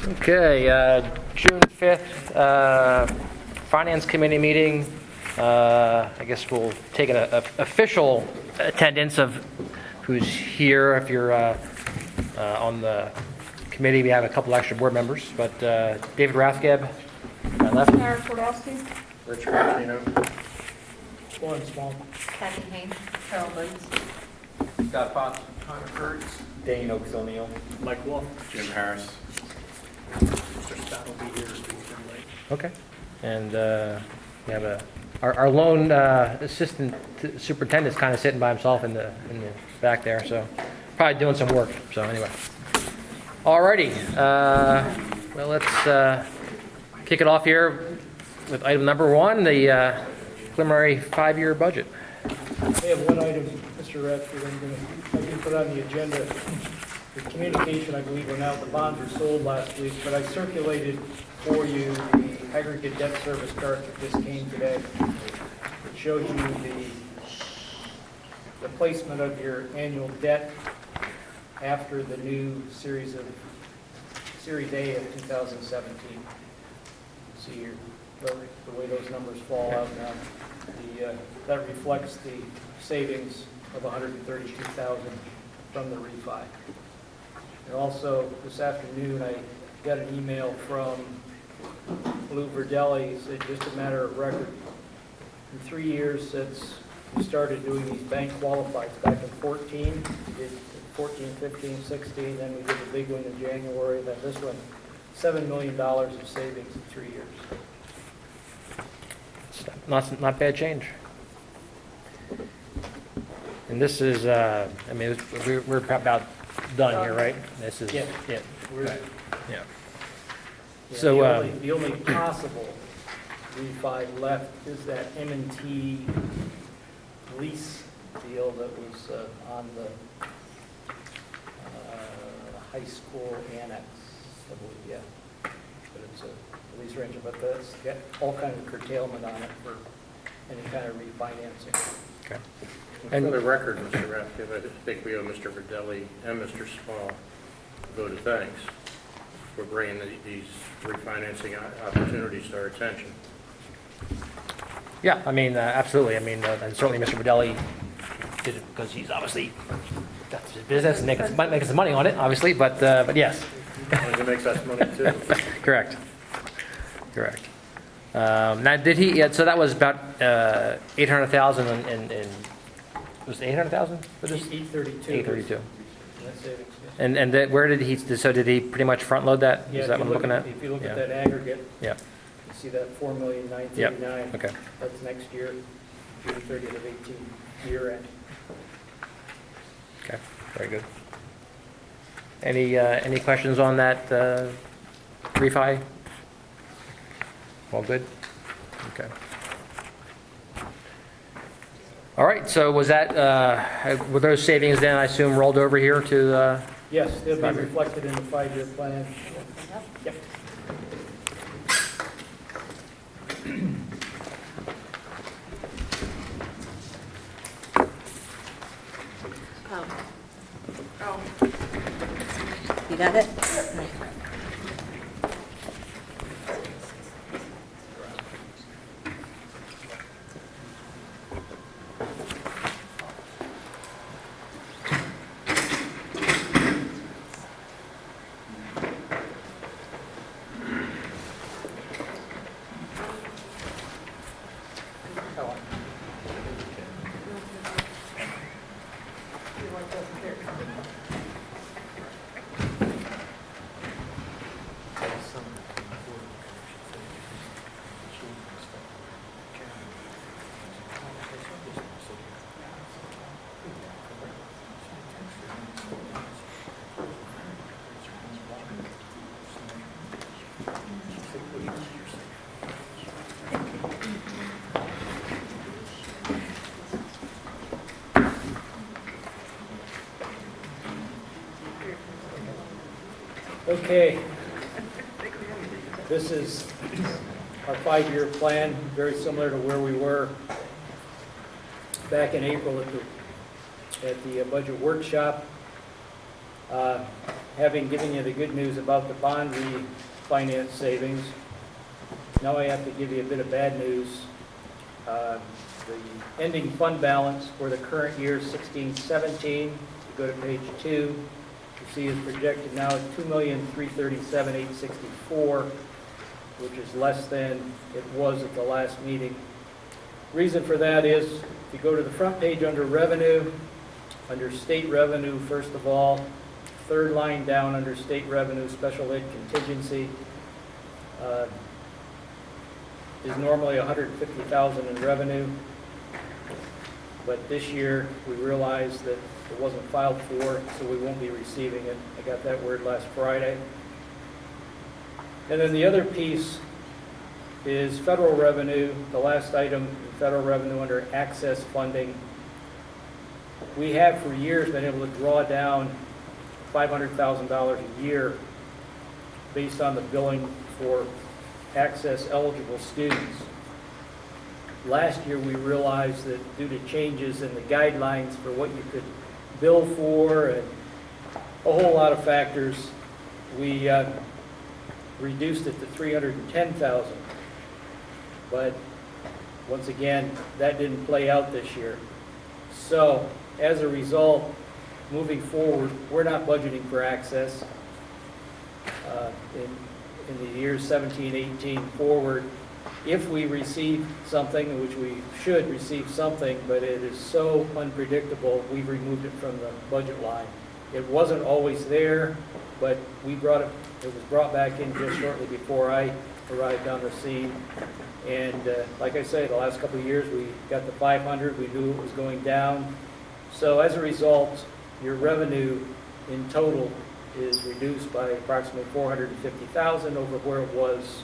Okay, June 5th, Finance Committee meeting. I guess we'll take an official attendance of who's here. If you're on the committee, we have a couple extra board members, but David Rathgeb, my left. Eric Twardowski. Richard Martino. Lauren Small. Kathy Haynes. Carol Boots. Scott Potts. Connor Kurtz. Dane Oaks O'Neill. Mike Wolf. Jim Harris. Mr. Scott will be here. Okay, and we have our lone assistant superintendent's kind of sitting by himself in the back there, so probably doing some work. So anyway, alrighty. Well, let's kick it off here with item number one, the preliminary 5-year budget. I have one item, Mr. Radford, I didn't put on the agenda. The communication, I believe, went out. The bonds were sold last week, but I circulated for you the aggregate debt service chart that just came today. It shows you the placement of your annual debt after the new Series A of 2017. See the way those numbers fall out now. That reflects the savings of $132,000 from the refi. And also, this afternoon, I got an email from Lou Verdelli. He said, just a matter of record. In 3 years since we started doing these bank qualifies, back in 14, we did 14, 15, 16, then we did the big one in January, then this one, $7 million of savings in 3 years. It's not bad change. And this is, I mean, we're about done here, right? This is, Yeah. yeah. We're- Yeah. Yeah, So, the only possible refi left is that M&T lease deal that was on the high school annex, I believe, yeah. But it's a lease arrangement, but that's got all kind of curtailment on it for any kind of refinancing. Okay. And for the record, Mr. Rathgeb, I think we owe Mr. Verdelli and Mr. Small a vote of thanks for bringing these refinancing opportunities to our attention. Yeah, I mean, absolutely. I mean, and certainly Mr. Verdelli did it because he's obviously, that's his business and making some money on it, obviously, but yes. And it makes us money too. Correct. Now, did he, so that was about 800,000 and was it 800,000 for this? 832. 832. Net savings, And where did he, so did he pretty much front load that? yeah. Is that what I'm looking at? If you look Yeah. at that aggregate, Yeah, you see that $4,939,000. okay. That's next year, June 30th of 18, year end. Okay, very good. Any questions on that refi? All good? Okay. All right, so was that, were those savings then, I assume, rolled over here to, Yes, they'll be 5 year. reflected in the 5-year plan. Yep. You got it? Okay. This is our 5-year plan, very similar to where we were back in April at the budget workshop. having given you the good news about the bond refinance savings, now I have to give you a bit of bad news. The ending fund balance for the current year, 16-17, you go to page 2, you see is projected now at $2,337,864, which is less than it was at the last meeting. Reason for that is, if you go to the front page under revenue, under state revenue, first of all, third line down under state revenue, special ed contingency, is normally $150,000 in revenue. But this year, we realized that it wasn't filed for, so we won't be receiving it. I got that word last Friday. And then the other piece is federal revenue, the last item, federal revenue under access funding. We have for years been able to draw down $500,000 a year based on the billing for access eligible students. Last year, we realized that due to changes in the guidelines for what you could bill for and a whole lot of factors, we reduced it to $310,000. But once again, that didn't play out this year. So as a result, moving forward, we're not budgeting for access in the years 17, 18 forward. If we receive something, which we should receive something, but it is so unpredictable, we've removed it from the budget line. It wasn't always there, but it was brought back in just shortly before I arrived on the scene. And like I say, the last couple of years, we got the 500, we knew it was going down. So as a result, your revenue in total is reduced by approximately $450,000 over where it was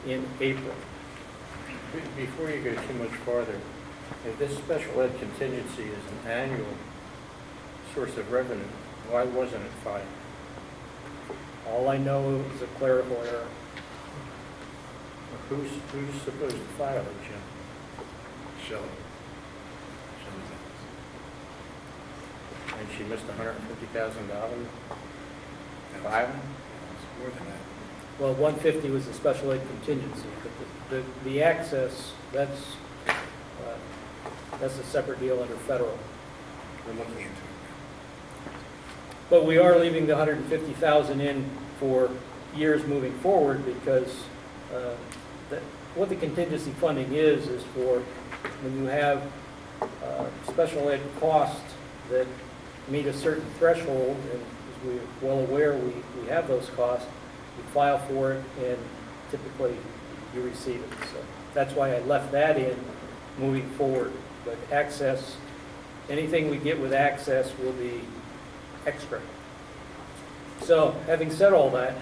in April. Before you go too much farther, if this special ed contingency is an annual source of revenue, why wasn't it filed? All I know is a clerical error. Who's supposed to file it, Jim? Shelley. And she missed $150,000 filing? It's more than that. Well, 150 was the special ed contingency, but the access, that's a separate deal under federal. We're looking into it. But we are leaving the 150,000 in for years moving forward because what the contingency funding is for when you have special ed costs that meet a certain threshold, and as we're well aware, we have those costs, you file for it, and typically you receive it. So that's why I left that in moving forward. But access, anything we get with access will be extra. So having said all that,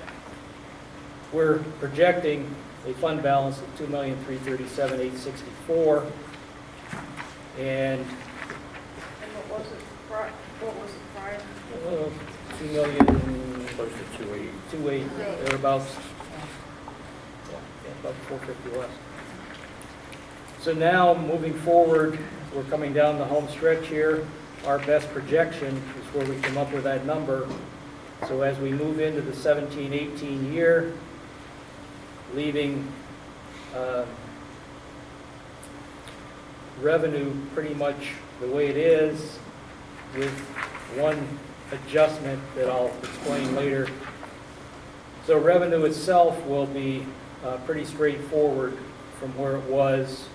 we're projecting a fund balance of $2,337,864, and what was it prior? 2 million, Close to 280. 280, thereabouts. Yeah, about 450 less. So now, moving forward, we're coming down the home stretch here. Our best projection is where we come up with that number. So as we move into the 17-18 year, leaving revenue pretty much the way it is, with one adjustment that I'll explain later. So revenue itself will be pretty straightforward from where it was,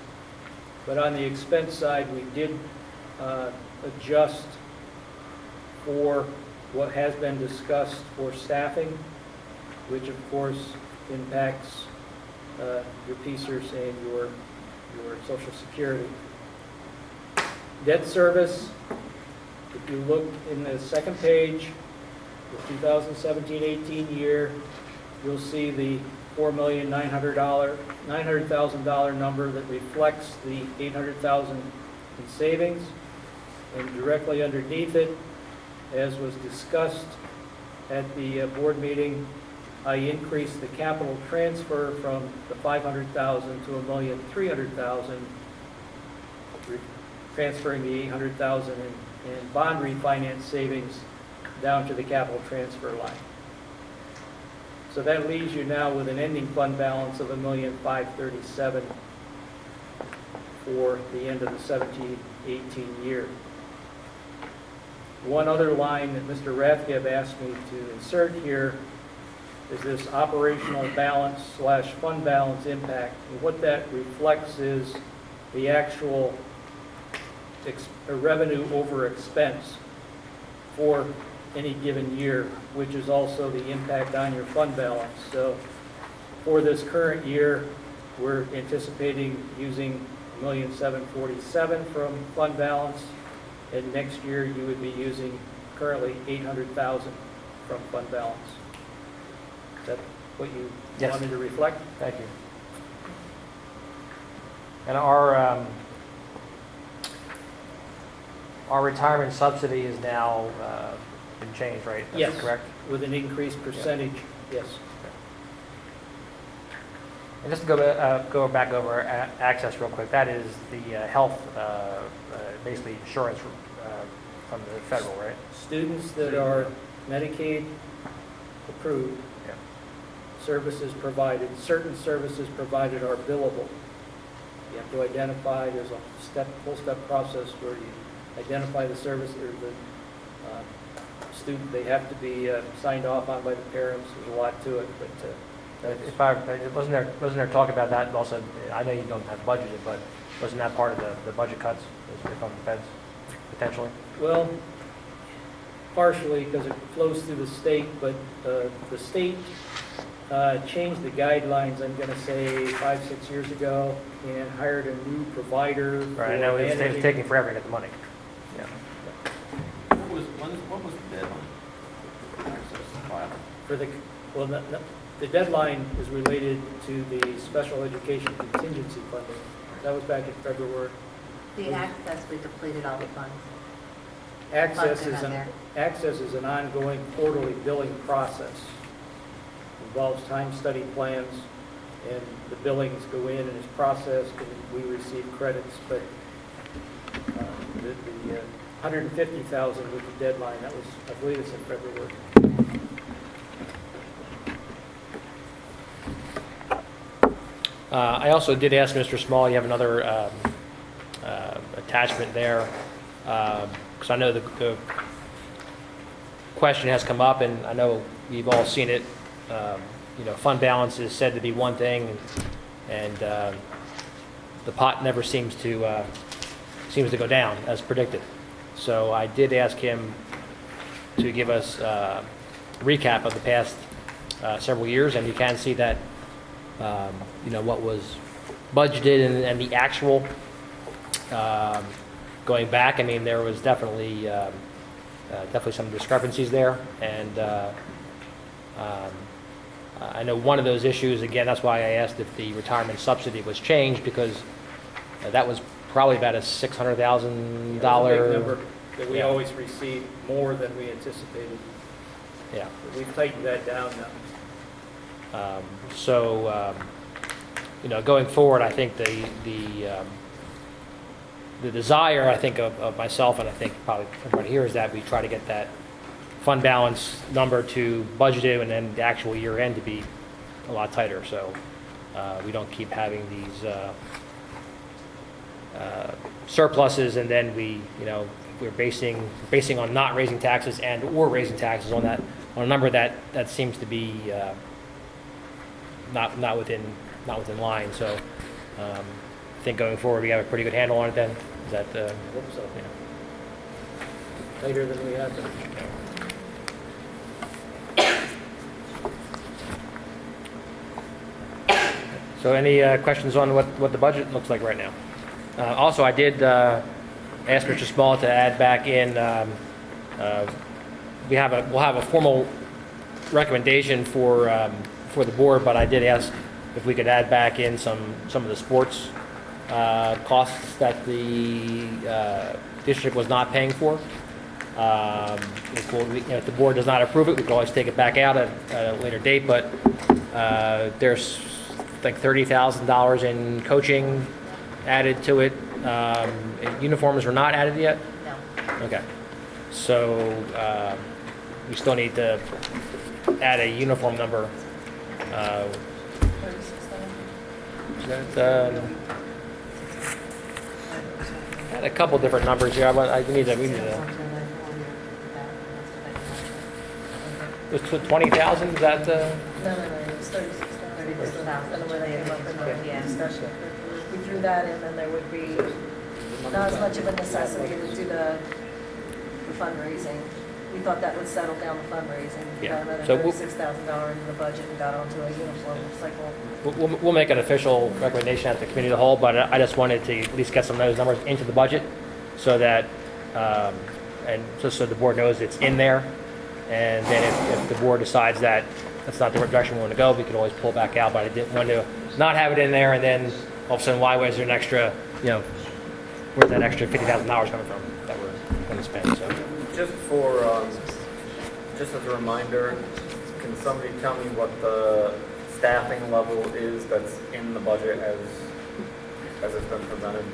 but on the expense side, we did adjust for what has been discussed for staffing, which of course impacts your PSERS and your Social Security. Debt service, if you look in the second page, the 2017-18 year, you'll see the $4,900,000 number that reflects the $800,000 in savings. And directly underneath it, as was discussed at the board meeting, I increased the capital transfer from the $500,000 to $1,300,000, transferring the $800,000 in bond refinance savings down to the capital transfer line. So that leaves you now with an ending fund balance of $1,537,000 for the end of the 17-18 year. One other line that Mr. Rathgeb asked me to insert here is this operational balance / fund balance impact. And what that reflects is the actual revenue over expense for any given year, which is also the impact on your fund balance. So for this current year, we're anticipating using $1,747,000 from fund balance, and next year you would be using currently $800,000 from fund balance. Is that what you Yes. wanted to reflect? Thank you. And our retirement subsidy is now been changed, right? That's Yes. correct? With an increased percentage, yes. And just to go back over access real quick, that is the health, basically insurance from the federal, right? Students that are Medicaid approved, Yeah. services provided, certain services provided are billable. You have to identify, there's a full step process where you identify the service or the student, they have to be signed off on by the parents. There's a lot to it, but that's, If I, wasn't there talk about that also, I know you don't have budgeted, but wasn't that part of the budget cuts from the feds, potentially? well, partially because it flows through the state, but the state changed the guidelines, I'm going to say 5-6 years ago, and hired a new provider. Right, I for know it's managing- taking forever to get the money. Yeah. What was the deadline? Access to file. For the, well, the deadline is related to the special education contingency funding. That was back in February. The access, we depleted all the funds. Access Funds are is not an, there. access is an ongoing quarterly billing process. Involves time study plans, and the billings go in and is processed, and we receive credits, but the 150,000 was the deadline. That was, I believe it's in February. I also did ask Mr. Small, you have another attachment there, because I know the question has come up, and I know we've all seen it. Fund balance is said to be one thing, and the pot never seems to go down as predicted. So I did ask him to give us a recap of the past several years, and you can see that what was budgeted and the actual going back. I mean, there was definitely some discrepancies there, and I know one of those issues, again, that's why I asked if the retirement subsidy was changed, because that was probably about a $600,000. That was a big number that we Yeah. always receive more than we anticipated. Yeah. But we've tightened that down now. Going forward, I think the desire, I think, of myself, and I think probably everybody here, is that we try to get that fund balance number to budgeted, and then the actual year end to be a lot tighter, so we don't keep having these surpluses, and then we're basing on not raising taxes or raising taxes on a number that seems to be not within line. So I think going forward we have a pretty good handle on it then. Is that I hope so. yeah. Tighter than we have been. So any questions on what the budget looks like right now? Also, I did ask Mr. Small to add back in, we'll have a formal recommendation for the board, but I did ask if we could add back in some of the sports costs that the district was not paying for. If the board does not approve it, we can always take it back out at a later date, but there's like $30,000 in coaching added to it. Uniforms were not added yet? No. Okay. So we still need to add a uniform number. Had a couple different numbers here. We need to. It was 20,000. Is that? No, it's 36,000. I don't know where they came up with the discussion. We threw that in, and there would be not as much of a necessity to do the fundraising. We thought that would settle down the fundraising. We Yeah. got another So we'll- $36,000 in the budget and got onto a uniform cycle. We'll make an official recommendation at the committee of the whole, but I just wanted to at least get some of those numbers into the budget so that, and just so the board knows it's in there. And then if the board decides that that's not the direction we want to go, we could always pull it back out. But I didn't want to not have it in there and then all of a sudden, why was there an extra, where's that extra $50,000 coming from that we're going to spend? So. Just as a reminder, can somebody tell me what the staffing level is that's in the budget as it's been presented?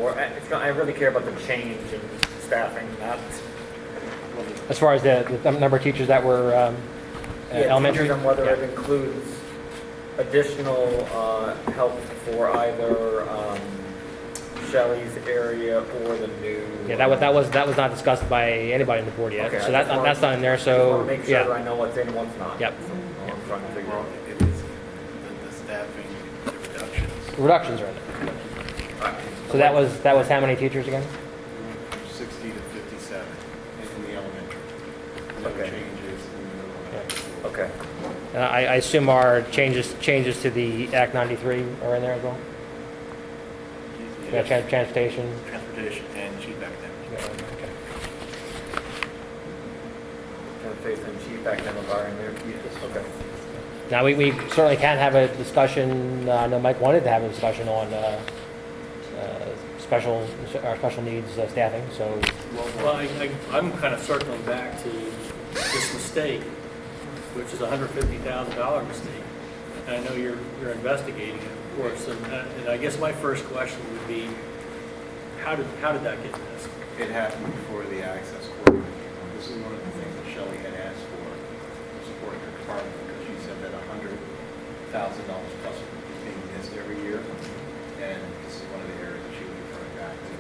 Or, I really care about the change in staffing, not... As far as the number of teachers that were elementary? And whether Yeah. it includes additional help for either Shelley's area or the new... Yeah, that was not discussed by anybody on the board yet. Okay, So I just that's not in there. I just want So to make sure that yeah, I know what's in and what's not. Yep. That's all I'm trying to figure Well, out. it is the staffing, the reductions. reductions are in there. So that was how many teachers again? 60 to 57 in the elementary. No Okay. changes in the middle. Okay. And I assume our changes to the Act 93 are in there as well. Yeah, transportation. Transportation and chief academic. Yeah, okay. Transportation and chief academic are in there? Okay. Now we certainly can have a discussion. I know Mike wanted to have a discussion on special needs staffing. So Well, I'm kind of circling back to this mistake, which is a $150,000 mistake. And I know you're investigating it, of course, and I guess my first question would be, how did that get missed? It happened before the access coordinator. This is one of the things that Shelley had asked for support in her department, because she said that $100,000 plus is being missed every year. And this is one of the areas that she would refer back to.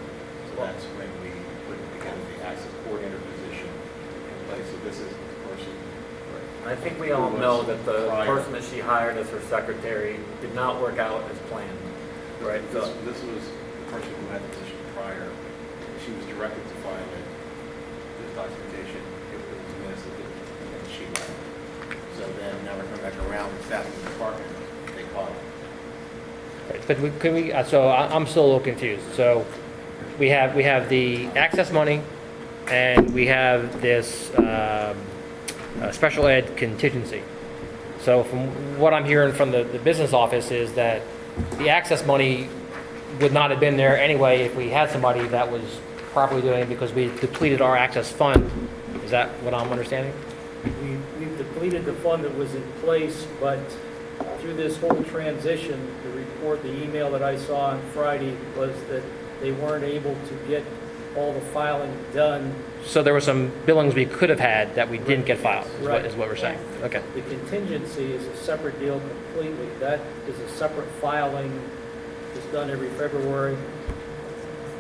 So that's when we put together the access coordinator position in place. So this is the person. I think we all know that the person that she hired as her secretary did not work out as planned, right? This So, was the person who had the position prior. She was directed to file it. This documentation, it was missed, and then she left. So then now we're coming back around, staffing the department, they caught it. but can we? So I'm still a little confused. So we have the access money, and we have this special ed contingency. So from what I'm hearing from the business office is that the access money would not have been there anyway if we had somebody that was properly doing it because we depleted our access fund. Is that what I'm understanding? We've depleted the fund that was in place, but through this whole transition, the report, the email that I saw on Friday was that they weren't able to get all the filing done. So there were some billings we could have had that we didn't get filed, Right. is what we're saying. Okay. The contingency is a separate deal completely. That is a separate filing. It's done every February.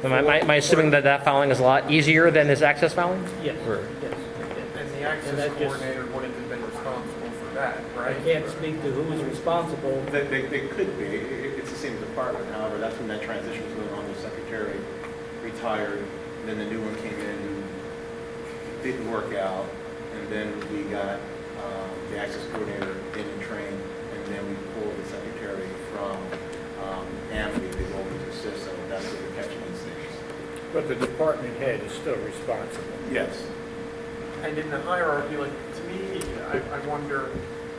Am I assuming that filing is a lot easier than this access filing? Yes, Or- yes. And the And access that just- coordinator wouldn't have been responsible for that, I right? can't speak to who's responsible. They could be. It's the same department. However, that's when that transition was going on. The secretary retired, then the new one came in who didn't work out, and then we got the access coordinator in and trained, and then we pulled the secretary from AMBI to go into CISO. That's what we're catching these things. But the department head is still responsible. Yes. And in the hierarchy, like, to me, I wonder,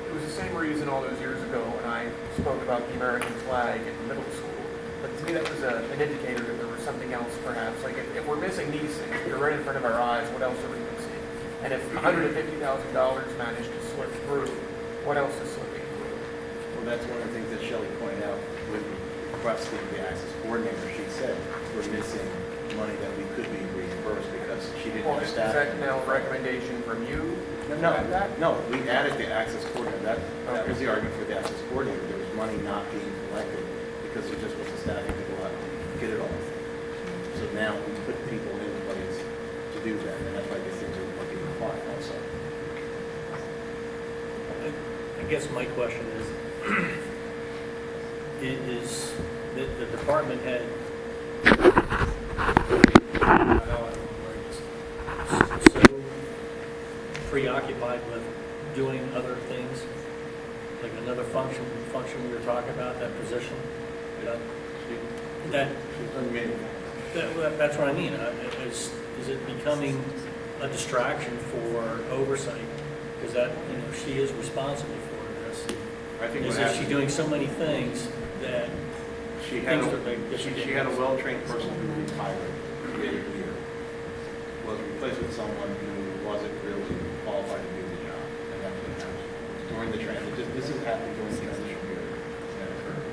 it was the same reason all those years ago when I spoke about the American flag in middle school. But to me, that was an indicator that there was something else perhaps. Like, if we're missing these things, they're right in front of our eyes, what else are we missing? And if $150,000 managed to slip through, what else is slipping through? Well, that's one of the things that Shelley pointed out with requesting the access coordinator. She said we're missing money that we could be reimbursed. first because she didn't Well, have is staff. that now a recommendation from you? No, we added the access coordinator. That was the argument for the access coordinator. There was money not being collected because there just wasn't staffing to go out and get it all. So now we put people in place to do that, and that's why these things are being required also. I guess my question is the department head so preoccupied with doing other things, like another function we were talking about, that position, you know, that's what I mean. Is it becoming a distraction for oversight? Because that, you know, she is responsible for this. I think what Is that she's happened, doing so many things that she had things that she had a well-trained person who retired mid-year, was replaced with someone who wasn't really qualified to do the job, and that's what happened. During the transition, this has happened during the transition period that occurred.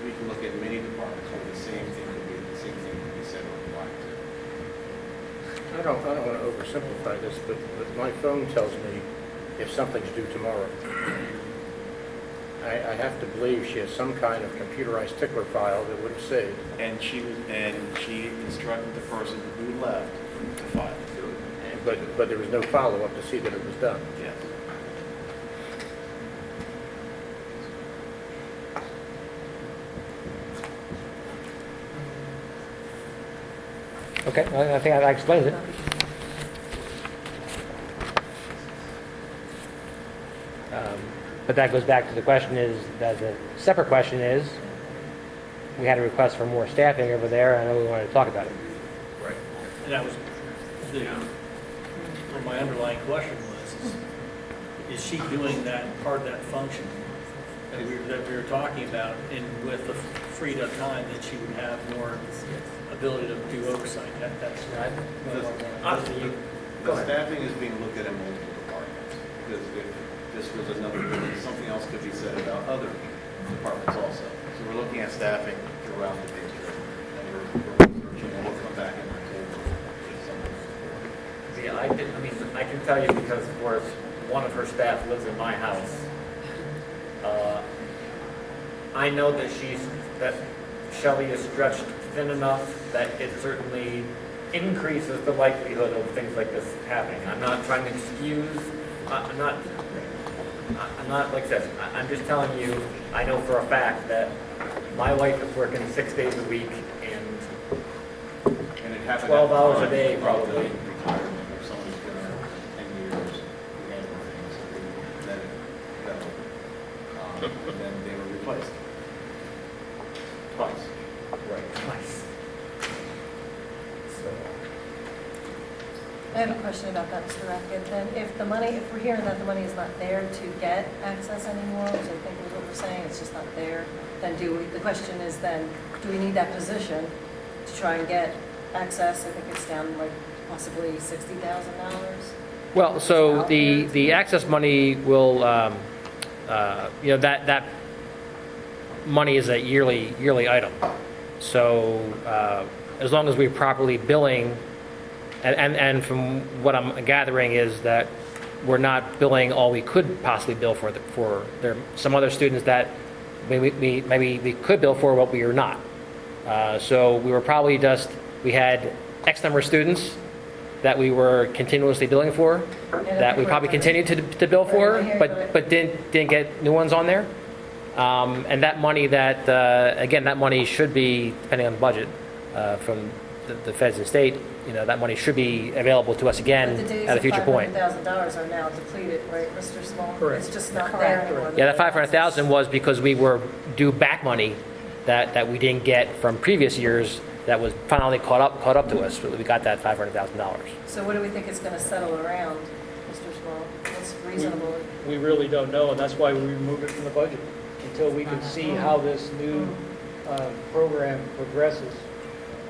We can look at many departments where the same thing could be said or applied to. I don't want to oversimplify this, but my phone tells me if something's due tomorrow. I have to believe she has some kind of computerized tickler file that would have saved. And she instructed the person who left to file it. But there was no follow-up to see that it was done. Yes. Okay, I think I explained it. But that goes back to the question is, that the separate question is, we had a request for more staffing over there, I know we wanted to talk about it. Right. And that was what my underlying question was, is she doing that part of that function that we were talking about, and with the freed up time that she would have more ability to do oversight? That's right. The staffing is being looked at in multiple departments, because if this was another building, something else could be said about other departments also. So we're looking at staffing throughout the district, and we're researching, and we'll come back in October if something. See, I can tell you because where one of her staff lives in my house. I know that Shelley is stretched thin enough that it certainly increases the likelihood of things like this happening. I'm not trying to excuse, I'm not, like I said, I'm just telling you, I know for a fact that my wife is working 6 days a week and And it happened 12 at hours a times, day, probably probably. retirement, if someone's been there 10 years, who handled things, so we let it go. And then they were replaced. Twice. Right, twice. So, I have a question about that, Mr. Rackett. Then if we're hearing that the money is not there to get access anymore, which I think is what we're saying, it's just not there, then the question is then, do we need that position to try and get access? I think it's down like possibly $60,000. Well, so the access money will, that money is a yearly item. So as long as we're properly billing, and from what I'm gathering is that we're not billing all we could possibly bill for. There are some other students that maybe we could bill for, but we are not. So we were probably we had X number of students that we were continuously billing for, that we probably continued to bill for, but didn't get new ones on there. And that money that money should be, depending on the budget from the feds and state, that money should be available to us again at a future point. The days of $500,000 are now depleted, right, Mr. Small? Correct. It's just not there anymore. Yeah, that 500,000 was because we were due back money that we didn't get from previous years that was finally caught up to us. We got that $500,000. So what do we think it's going to settle around, Mr. Small? What's reasonable? We really don't know, and that's why we removed it from the budget, until we can see how this new program progresses.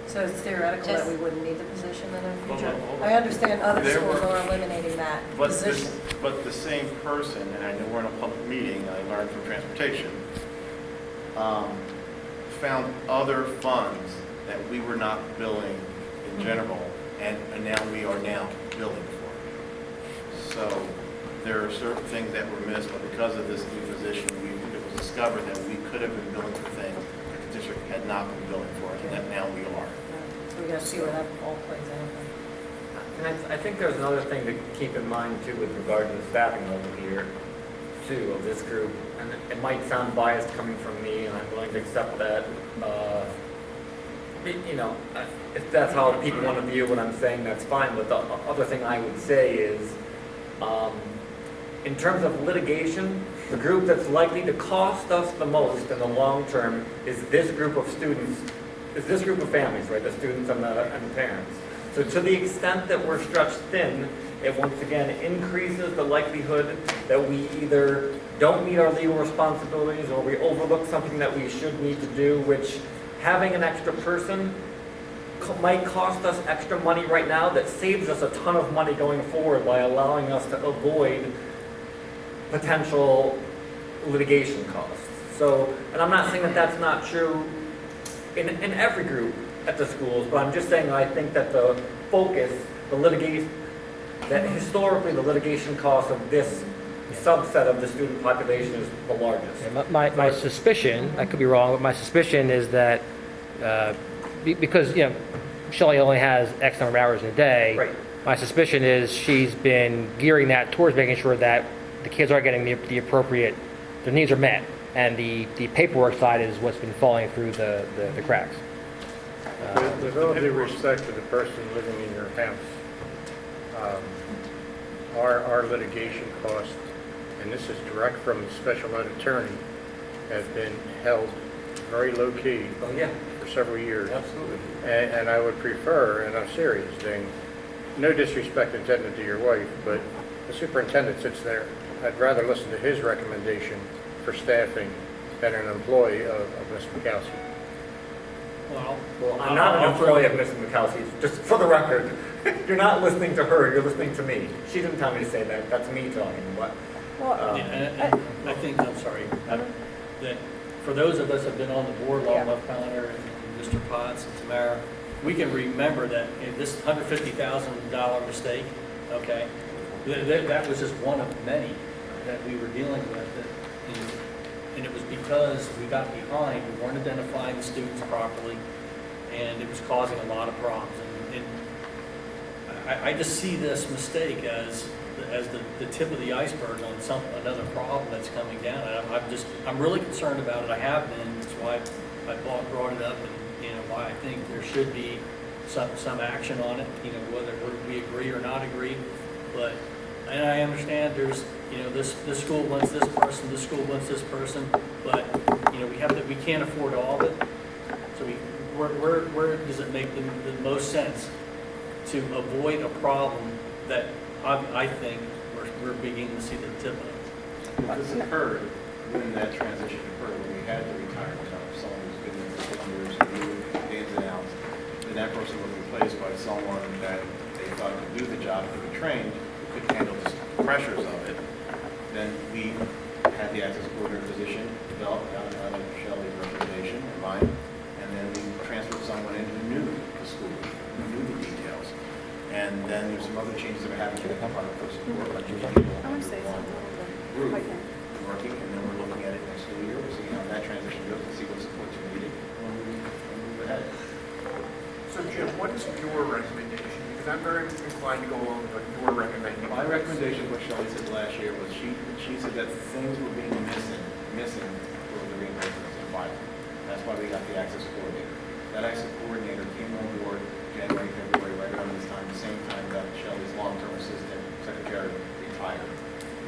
So it's theoretical that we wouldn't need the position in the future? Hold on. I understand other There schools were- are eliminating that position. But the same person, and I know we're in a public meeting, I learned from transportation, found other funds that we were not billing in general, and now we are now billing for it. So there are certain things that were missed, but because of this new position, it was discovered that we could have been billing for things that the district had not been billing for, and that now we are. So we gotta see where that all plays out. And I think there's another thing to keep in mind too with regard to the staffing level here, too, of this group. And it might sound biased coming from me, and I'm willing to accept that. You know, if that's how people want to view what I'm saying, that's fine. But the other thing I would say is, in terms of litigation, the group that's likely to cost us the most in the long term is this group of students, is this group of families, right? The students and the parents. So to the extent that we're stretched thin, it once again increases the likelihood that we either don't meet our legal responsibilities or we overlook something that we should need to do, which having an extra person might cost us extra money right now that saves us a ton of money going forward by allowing us to avoid potential litigation costs. So, and I'm not saying that that's not true in every group at the schools, but I'm just saying I think that the focus, the litigation, that historically the litigation cost of this subset of the student population is the largest. Yeah, my suspicion, I could be wrong, but my suspicion is that because, you know, Shelley only has X number of hours in a day. Right. My suspicion is she's been gearing that towards making sure that the kids are getting the appropriate, their needs are met, and the paperwork side is what's been falling through the cracks. With all due respect to the person living in your house, our litigation costs, and this is direct from the special ed attorney, have been held very low-key Oh, yeah, for several years. absolutely. And I would prefer, and I'm serious, Dane, no disrespect intended to your wife, but the superintendent sits there. I'd rather listen to his recommendation for staffing than an employee of Ms. McCoskey. Well, I'm not an employee of Mrs. McCoskey, just for the record. You're not listening to her, you're listening to me. She didn't tell me to say that, that's me talking, but. Well, Yeah, and I think, I'm sorry, that for those of us who have been on the board long enough, Connor and Mr. Potts and Tamara, we can remember that this $150,000 mistake, okay, that was just one of many that we were dealing with. And it was because we got behind, we weren't identifying the students properly, and it was causing a lot of problems. And I just see this mistake as the tip of the iceberg on another problem that's coming down. I'm really concerned about it. I have been. That's why I brought it up, and why I think there should be some action on it. Whether we agree or not agree, and I understand there's this school wants this person, this school wants this person, but we can't afford all of it. So where does it make the most sense to avoid a problem that I think we're beginning to see the tip of? This occurred when that transition occurred, when we had the retirement of someone who's been there for 20 years, who knew the ins and outs, and that person was replaced by someone that they thought could do the job, could be trained, could handle the pressures of it. Then we had the access coordinator position developed out of Shelley's recommendation and mine, and then we transferred someone in who knew the school, who knew the details. And then there's some other changes that are happening in the department for support, like people I want to say on something. group Okay. working, and then we're looking at it next school year, we'll see how that transition goes, and see what supports are needed, and move ahead. So Jim, what is your recommendation? Because I'm very inclined to go along with what you're recommending. My recommendation, what Shelley said last year, was she said that things were being missing for the reimbursements and filing. That's why we got the access coordinator. That access coordinator came on board January, February, right around this time, the same time that Shelley's long-term assistant secretary retired.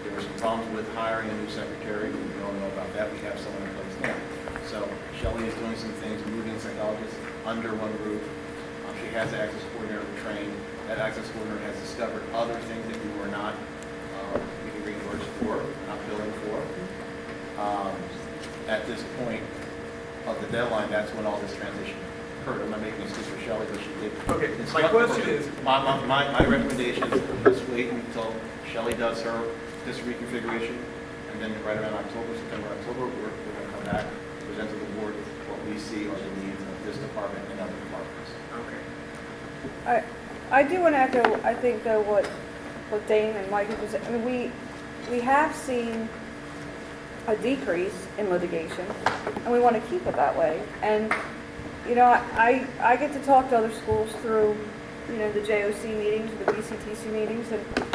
There were some problems with hiring a new secretary. We all know about that. We have someone in place now. So Shelley is doing some things, moving psychologists under one roof. She has the access coordinator trained. That access coordinator has discovered other things that we were not being reimbursed for, not billing for. At this point of the deadline, that's when all this transition occurred. I'm not making an excuse for Shelley, but she did. Okay, my question is, My recommendation is let's wait until Shelley does her this reconfiguration, and then right around September, October, we're going to come back, present to the board what we see are the needs of this department and other departments. okay. I do want to echo, I think, though, what Dane and Mike was, I mean, we have seen a decrease in litigation, and we want to keep it that way. And, you know, I get to talk to other schools through, you know, the JOC meetings, the BCTC meetings,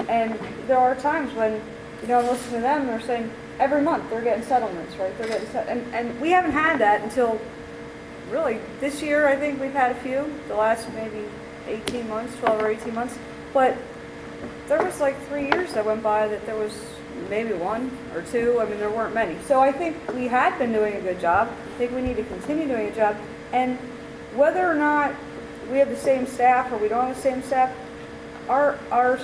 and there are times when, you know, I'm listening to them, they're saying every month they're getting settlements, right? They're getting and we haven't had that until really this year. I think we've had a few, the last maybe 18 months, 12 or 18 months, but there was like 3 years that went by that there was maybe 1 or 2. I mean, there weren't many. So I think we had been doing a good job. I think we need to continue doing a job. And whether or not we have the same staff or we don't have the same staff, our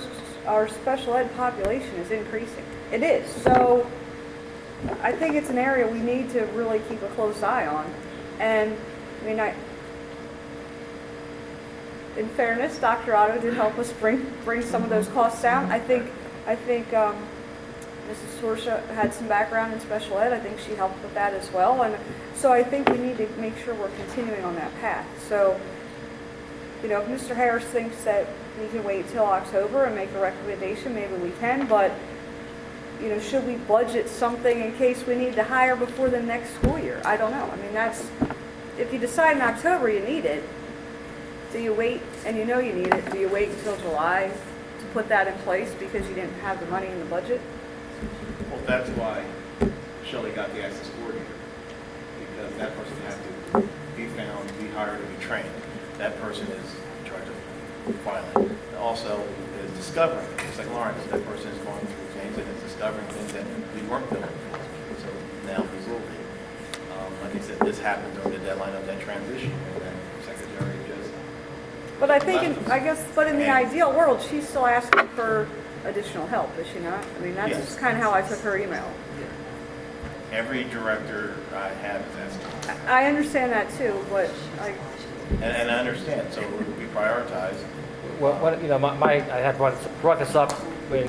special ed population is increasing. It is. So I think it's an area we need to really keep a close eye on. And I mean, in fairness, Dr. Otto did help us bring some of those costs down. I think Mrs. Sorsha had some background in special ed. I think she helped with that as well. And so I think we need to make sure we're continuing on that path. So, you know, if Mr. Harris thinks that we can wait till October and make a recommendation, maybe we can. But, you know, should we budget something in case we need to hire before the next school year? I don't know. I mean, that's, if you decide in October you need it, do you wait, and you know you need it, do you wait until July to put that in place because you didn't have the money in the budget? Well, that's why Shelley got the access coordinator, because that person has to be found, be hired, and be trained. That person is in charge of filing. And also is discovering, just like Lawrence, that person is going through things and is discovering things that we weren't doing before. So now we will be. Like I said, this happened during the deadline of that transition, and then Secretary just. But I think, in the ideal world, she's still asking for additional help, is she not? I mean, that's Yes. kind of how I took her email. Every director I have is asking. I understand that too, but And I understand, so we prioritize. What you know, I had brought this up when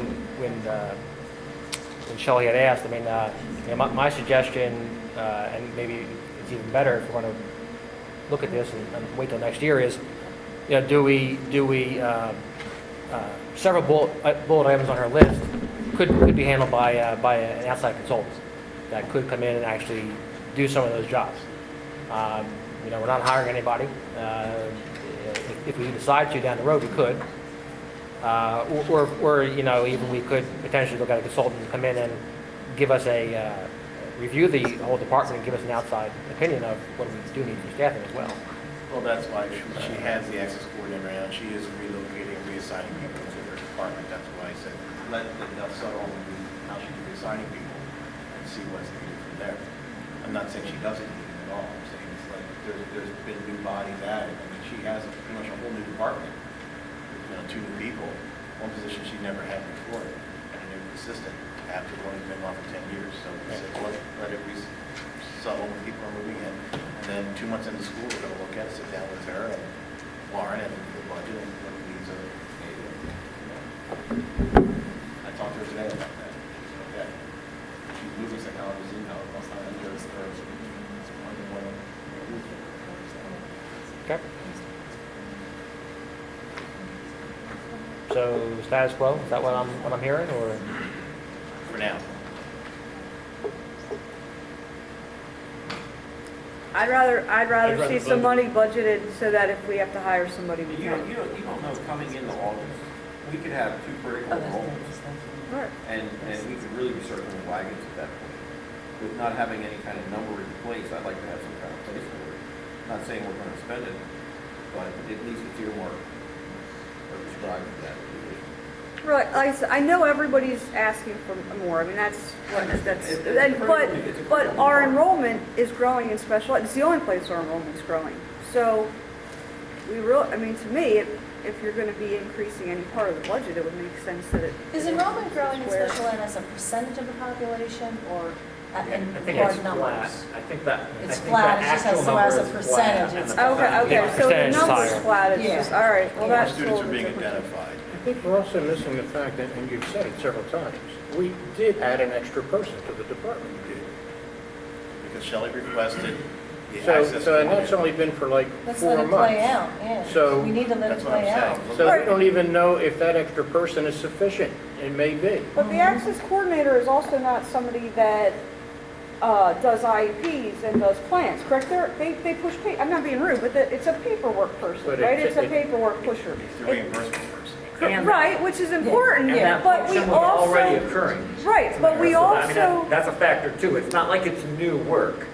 Shelley had asked. I mean, you know, my suggestion, and maybe it's even better if we're going to look at this and wait till next year, is, you know, do we several bullet items on her list could be handled by an outside consultant that could come in and actually do some of those jobs. You know, we're not hiring anybody. If we decide to down the road, we could. Or you know, even we could potentially look at a consultant to come in and give us review the whole department and give us an outside opinion of what we do need for staffing as well. Well, that's why she has the access coordinator now. She is relocating and reassigning people to her department. That's why I said, let the settle on how she's reassigning people and see what's needed from there. I'm not saying she doesn't need it at all. I'm saying it's like there's been new bodies added. I mean, she has pretty much a whole new department. You know, 2 new people, one position she never had before, and a new assistant after one who's been on for 10 years. So I said, well, let it settle when people are moving in. And then 2 months into school, we're going to look at it, sit down with her and Lauren and the budget and what the needs are. I talked to her today about that. Okay. She's moving psychologists in-house. Last time I heard her. Okay. So status quo, is that what I'm hearing, or? For now. I'd rather see some budget. money budgeted so that if we have to hire somebody, we You can. don't know coming into August, we could have 2 critical enrollments, Right. and we could really be circling the wagons at that point. With not having any kind of number in place, I'd like to have some kind of place for it. Not saying we're going to spend it, but at least it's earmarked or described for that position. Right, like I said, I know everybody's asking for more. I mean, but our enrollment is growing in special ed. It's the only place our enrollment is growing. So I mean, to me, if you're going to be increasing any part of the budget, it would make sense that it. Is enrollment growing in Where- special ed as a percentage of the population or I in think large it's numbers? flat. I think that. It's I think flat, the it's just actual so as a number is flat, percentage, and it's- the Okay, percentage- so the percentage is number's higher. flat, it's Yeah. just, all right, well, Yeah. that's a Students little are bit being different. identified. I think we're also missing the fact that, and you've said it several times, we did add an extra person to the department. Because Shelley requested the So, access and that's coordinator. only been for like Let's 4 let months. it play out, yeah. So- We need to let it That's what I'm play out. saying. So we don't even know if that extra person is sufficient. It may be. But the access coordinator is also not somebody that does IEPs and does plans, correct? They push, I'm not being rude, but it's a paperwork person, But right? it- It's a it- paperwork pusher. It's the reimbursement person. And- Right, which is important, And that but we function was already also, occurring. right, but we So that- I mean, also, that's a factor too. It's not like it's new work.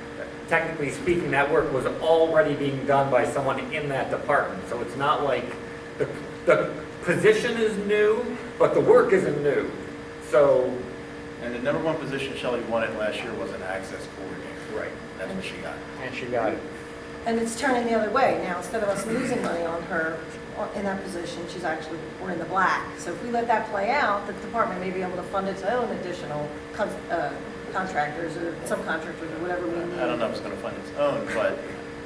Technically speaking, that work was already being done by someone in that department. So it's not like the position is new, but the work isn't new. So, And the number one position Shelley wanted last year was an access coordinator. right. That's what she got. And she got it. And it's turning the other way now. Instead of us losing money on her in that position, we're in the black. So if we let that play out, the department may be able to fund its own additional contractors or subcontractors or whatever we need. I don't know if it's going to fund its own, but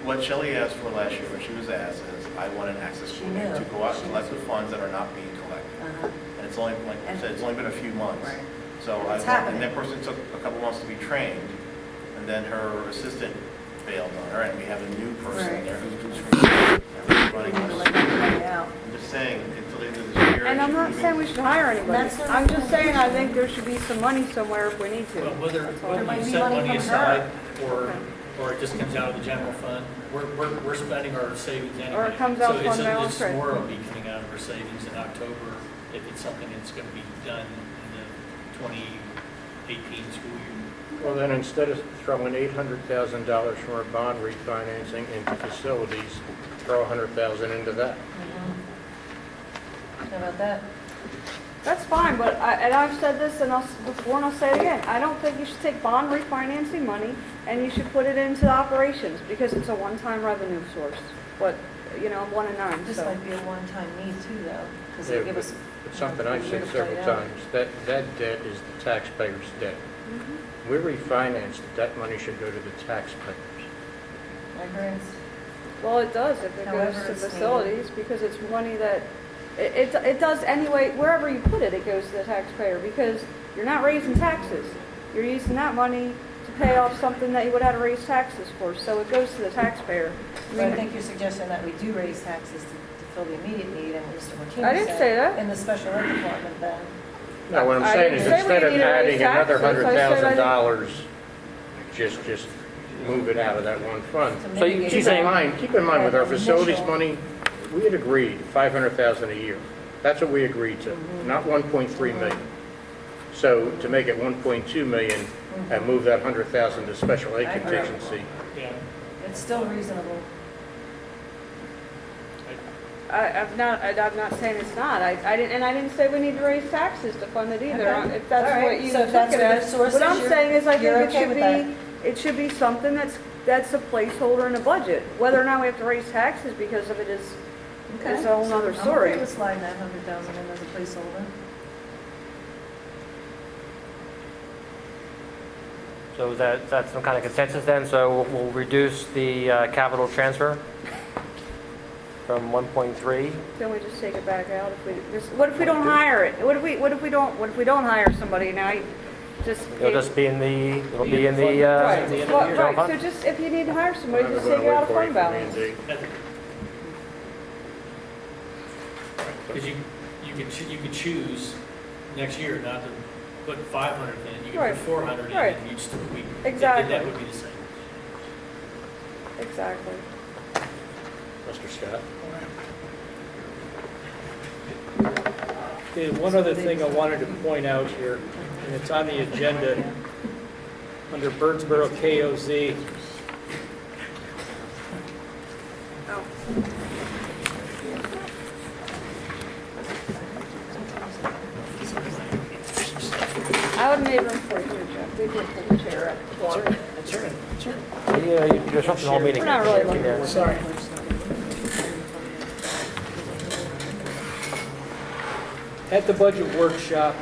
what Shelley asked for last year, what she was asked is, I want an access She coordinator knew. to go out and She collect the knew. funds that are not being collected. Uh-huh. And it's only, like I said, it's only been a few months. Right. So, It's and happening. that person took a couple months to be trained, and then her assistant bailed on her, and we have a new person Right. there who's We running need to this. let that play out. I'm just saying, until the end of this year. and I'm not saying we should hire anybody. That's what I'm just saying I think there should be some money somewhere if we need to. Well, whether, That's all. whether might you be set money money from her. aside, or it just comes out of the general fund, we're spending our savings anyway. Or it comes out fund balance, It's right. more will be coming out of our savings in October, if it's something that's gonna be done in the 2018 school year. Well, then instead of throwing $800,000 from our bond refinancing into facilities, throw $100,000 into that. How about that? That's fine, but I've said this before and I'll say it again. I don't think you should take bond refinancing money and you should put it into operations because it's a one-time revenue source. But, one and nine, This so. might be a one-time need too, though, because Yeah, it'll give but us. It's something I've a year said to play several it out. times, that debt is the taxpayer's debt. Mhm. We refinanced, that money should go to the taxpayers. I agree. Well, it does if it However goes to it's needed. facilities because it's money that, it does anyway, wherever you put it, it goes to the taxpayer because you're not raising taxes. You're using that money to pay off something that you would have to raise taxes for, so it goes to the taxpayer. But I think you're suggesting that we do raise taxes to fill the immediate need, and Mr. Martinez I didn't said say that. in the special ed department then. No, what I'm I saying didn't is say we instead of needed to raise adding another taxes, I said I $100,000, just move it out of that one fund. to So you- mitigate she's Keep that. saying- keep in mind with our Initial- facilities money, we had agreed 500,000 a year. That's what we agreed to, not 1.3 million. So to make it 1.2 million and move that 100,000 to special aid I agree. contingency, Yeah. It's still reasonable. I'm not saying it's not. I didn't say we need to raise taxes to fund it either. Okay. If that's All right. what you So if took that's it what the as. source What is, I'm you're- saying is I you're think okay with it should be something that's a placeholder in the budget. Whether or not we have to raise taxes because of it is Okay. a whole nother I'm story. okay with sliding that 100,000 in as a placeholder. So is that some kind of consensus then? So we'll reduce the capital transfer from 1.3? Then we just take it back out what if we don't hire it? What if we don't hire somebody now? It'll just be in the, Right. uh, At the end of the year. Right, fund? so just, if you need to hire somebody, I'm just gonna take it out of wait for fund it for balance. B&D. Because you could choose next year not to put 500 in, you could Right. put 400 in, Right. and you'd still be. Exactly. That would be the same. Exactly. Mr. Scott? Okay, one other thing I wanted to point out here, and it's on the agenda, under Birdsboro KOZ. I would have made room for you, Jeff. We did pull the chair up. Yeah, you disrupt the whole meeting. We're not really looking Yeah. for it. At the budget workshop,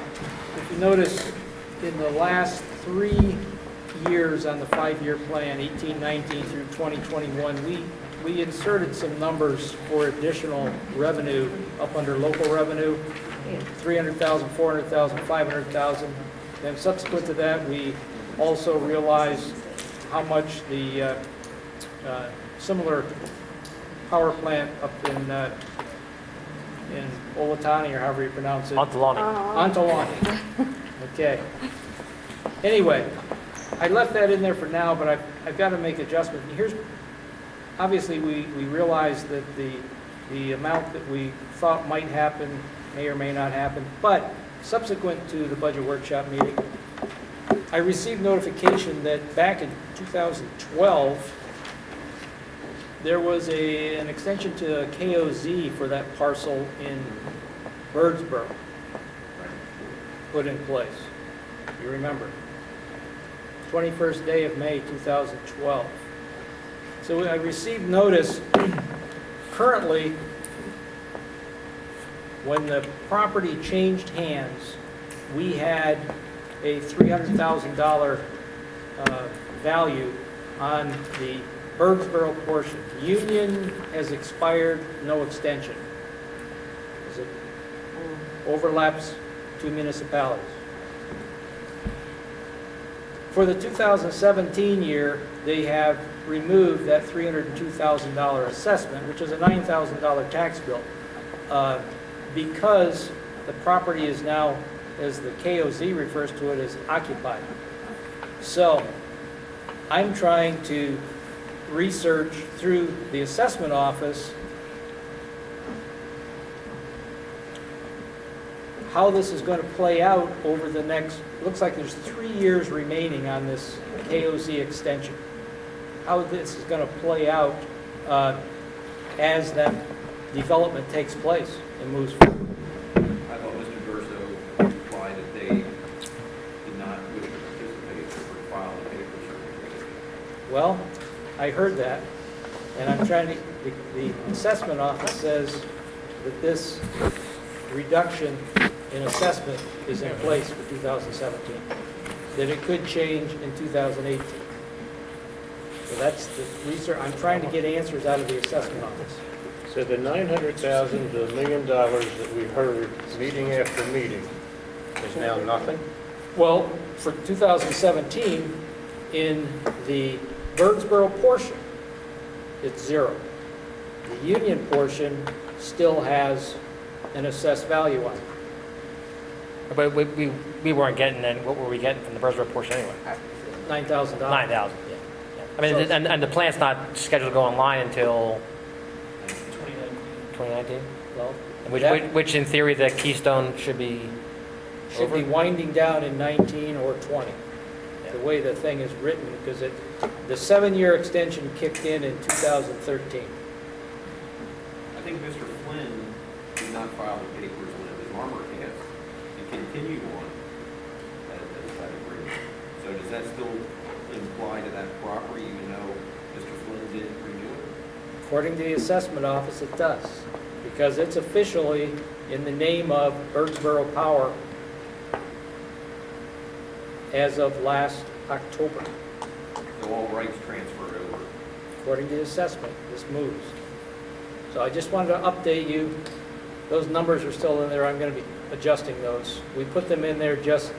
if you notice, in the last 3 years on the 5-year plan, 18-19 through 2021, we inserted some numbers for additional revenue up under local revenue, 300,000, 400,000, 500,000. Then subsequent to that, we also realized how much the similar power plant up in Olatani, or however you pronounce it. Montalani. Ontolani. Okay. Anyway, I left that in there for now, but I've got to make adjustments. Obviously, we realize that the amount that we thought might happen may or may not happen, but subsequent to the budget workshop meeting, I received notification that back in 2012, there was an extension to KOZ for that parcel in Birdsboro put in place. You remember? 21st day of May 2012. So I received notice currently when the property changed hands, we had a $300,000 value on the Birdsboro portion. Union has expired, no extension. It overlaps two municipalities. For the 2017 year, they have removed that $302,000 assessment, which is a $9,000 tax bill, because the property is now, as the KOZ refers to it, as occupied. So I'm trying to research through the assessment office how this is going to play out over the next, looks like there's 3 years remaining on this KOZ extension. How this is going to play out as that development takes place and moves forward. I thought Mr. Durso implied that they did not wish to participate or file the papers. Well, I heard that, and I'm trying to, the assessment office says that this reduction in assessment is in place for 2017, that it could change in 2018. So that's the research, I'm trying to get answers out of the assessment office. So the $900,000 to $1 million that we heard meeting after meeting is now nothing? Well, for 2017, in the Birdsboro portion, it's zero. The Union portion still has an assessed value on it. But we weren't getting then, what were we getting from the Birdsboro portion anyway? $9,000. 9,000, yeah. I mean, So- and the plant's not scheduled to go online until 2019? Well, Which in theory, the Keystone should be should be winding down in 19 or 20, the way the thing is written, because the 7-year extension kicked in 2013. I think Mr. Flynn did not file the papers when it was Armor cast and continued on as that agreement. So does that still imply to that property even though Mr. Flynn didn't renew it? According to the assessment office, it does, because it's officially in the name of Birdsboro Power as of last October. So all rights transferred over. According to the assessment, this moves. So I just wanted to update you. Those numbers are still in there. I'm going to be adjusting those. We put them in there just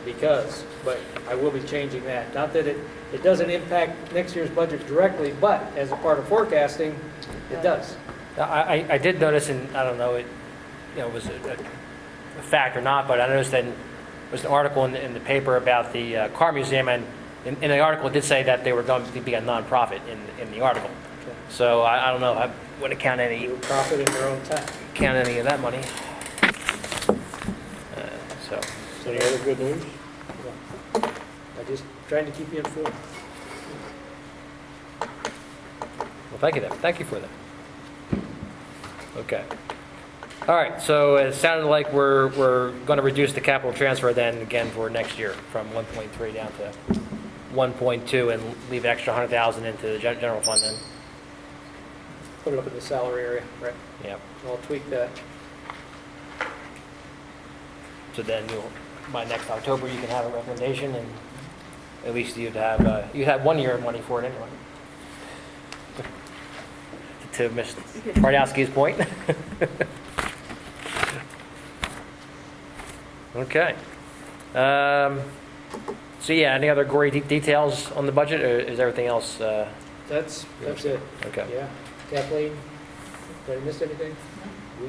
because, but I will be changing that. Not that it doesn't impact next year's budget directly, but as a part of forecasting, it does. I did notice, and I don't know, was a fact or not, but I noticed that there was an article in the paper about the car museum, and in the article it did say that they were going to be a nonprofit in the article. Okay. So I don't know, I wouldn't count any They will profit in their own time. of that money. So Any other good news? I'm just trying to keep you informed. well, thank you then. Thank you for that. Okay. All right. So it sounded like we're going to reduce the capital transfer then again for next year from 1.3 down to 1.2 and leave an extra 100,000 into the general fund then. Put it up in the salary area, right? Yep. I'll tweak that. So then by next October you can have a recommendation, and at least you'd have 1 year of money for it anyway. To Ms. Twardowski's point. Okay. So yeah, any other gory details on the budget, or is everything else, That's it. okay? Yeah. Kathleen, did I miss anything? We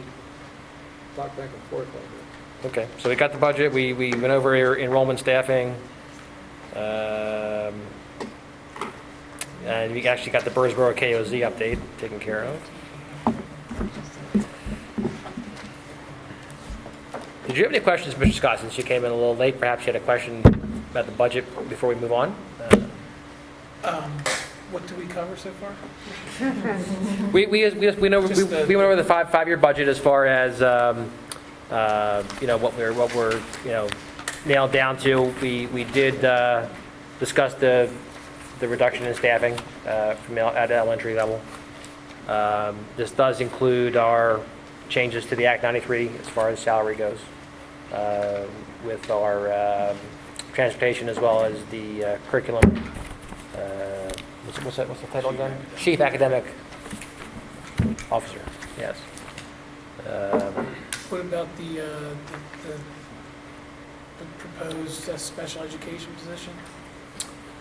talked back and forth on it. Okay, so we got the budget, we went over your enrollment staffing. And we actually got the Birdsboro KOZ update taken care of. Did you have any questions, Mr. Scott, since you came in a little late? Perhaps you had a question about the budget before we move on? What do we cover so far? We went over the five-year budget as far as, what we're nailed down to. We did discuss the reduction in staffing at elementary level. This does include our changes to the Act 93 as far as salary goes, with our transportation as well as the curriculum. What's the title again? Chief Academic Officer. Yes. What about the proposed special education position?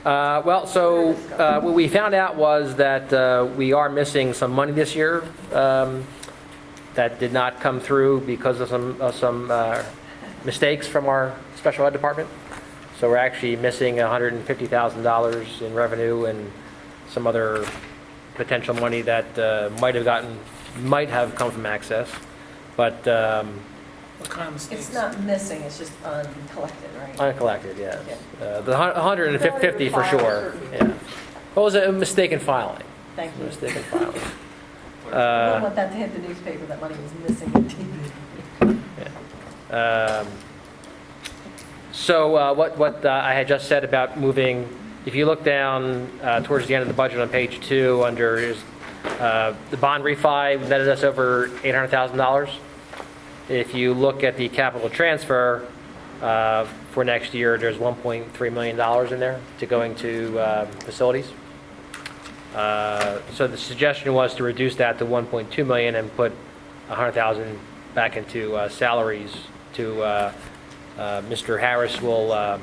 What we found out was that we are missing some money this year that did not come through because of some mistakes from our special ed department. So we're actually missing $150,000 in revenue and some other potential money that might have come from Access, but What kind of mistakes? It's not missing, it's just uncollected, right? uncollected. Yes, the 150 for sure. Yeah. What was a mistaken filing? Thank you. Mistaken filing. We don't want that to hit the newspaper, that money was missing indeed. So what I had just said about moving, if you look down towards the end of the budget on page 2, under the bond refi, netted us over $800,000. If you look at the capital transfer for next year, there's $1.3 million in there to going to facilities. So the suggestion was to reduce that to $1.2 million and put $100,000 back into salaries. Mr. Harris will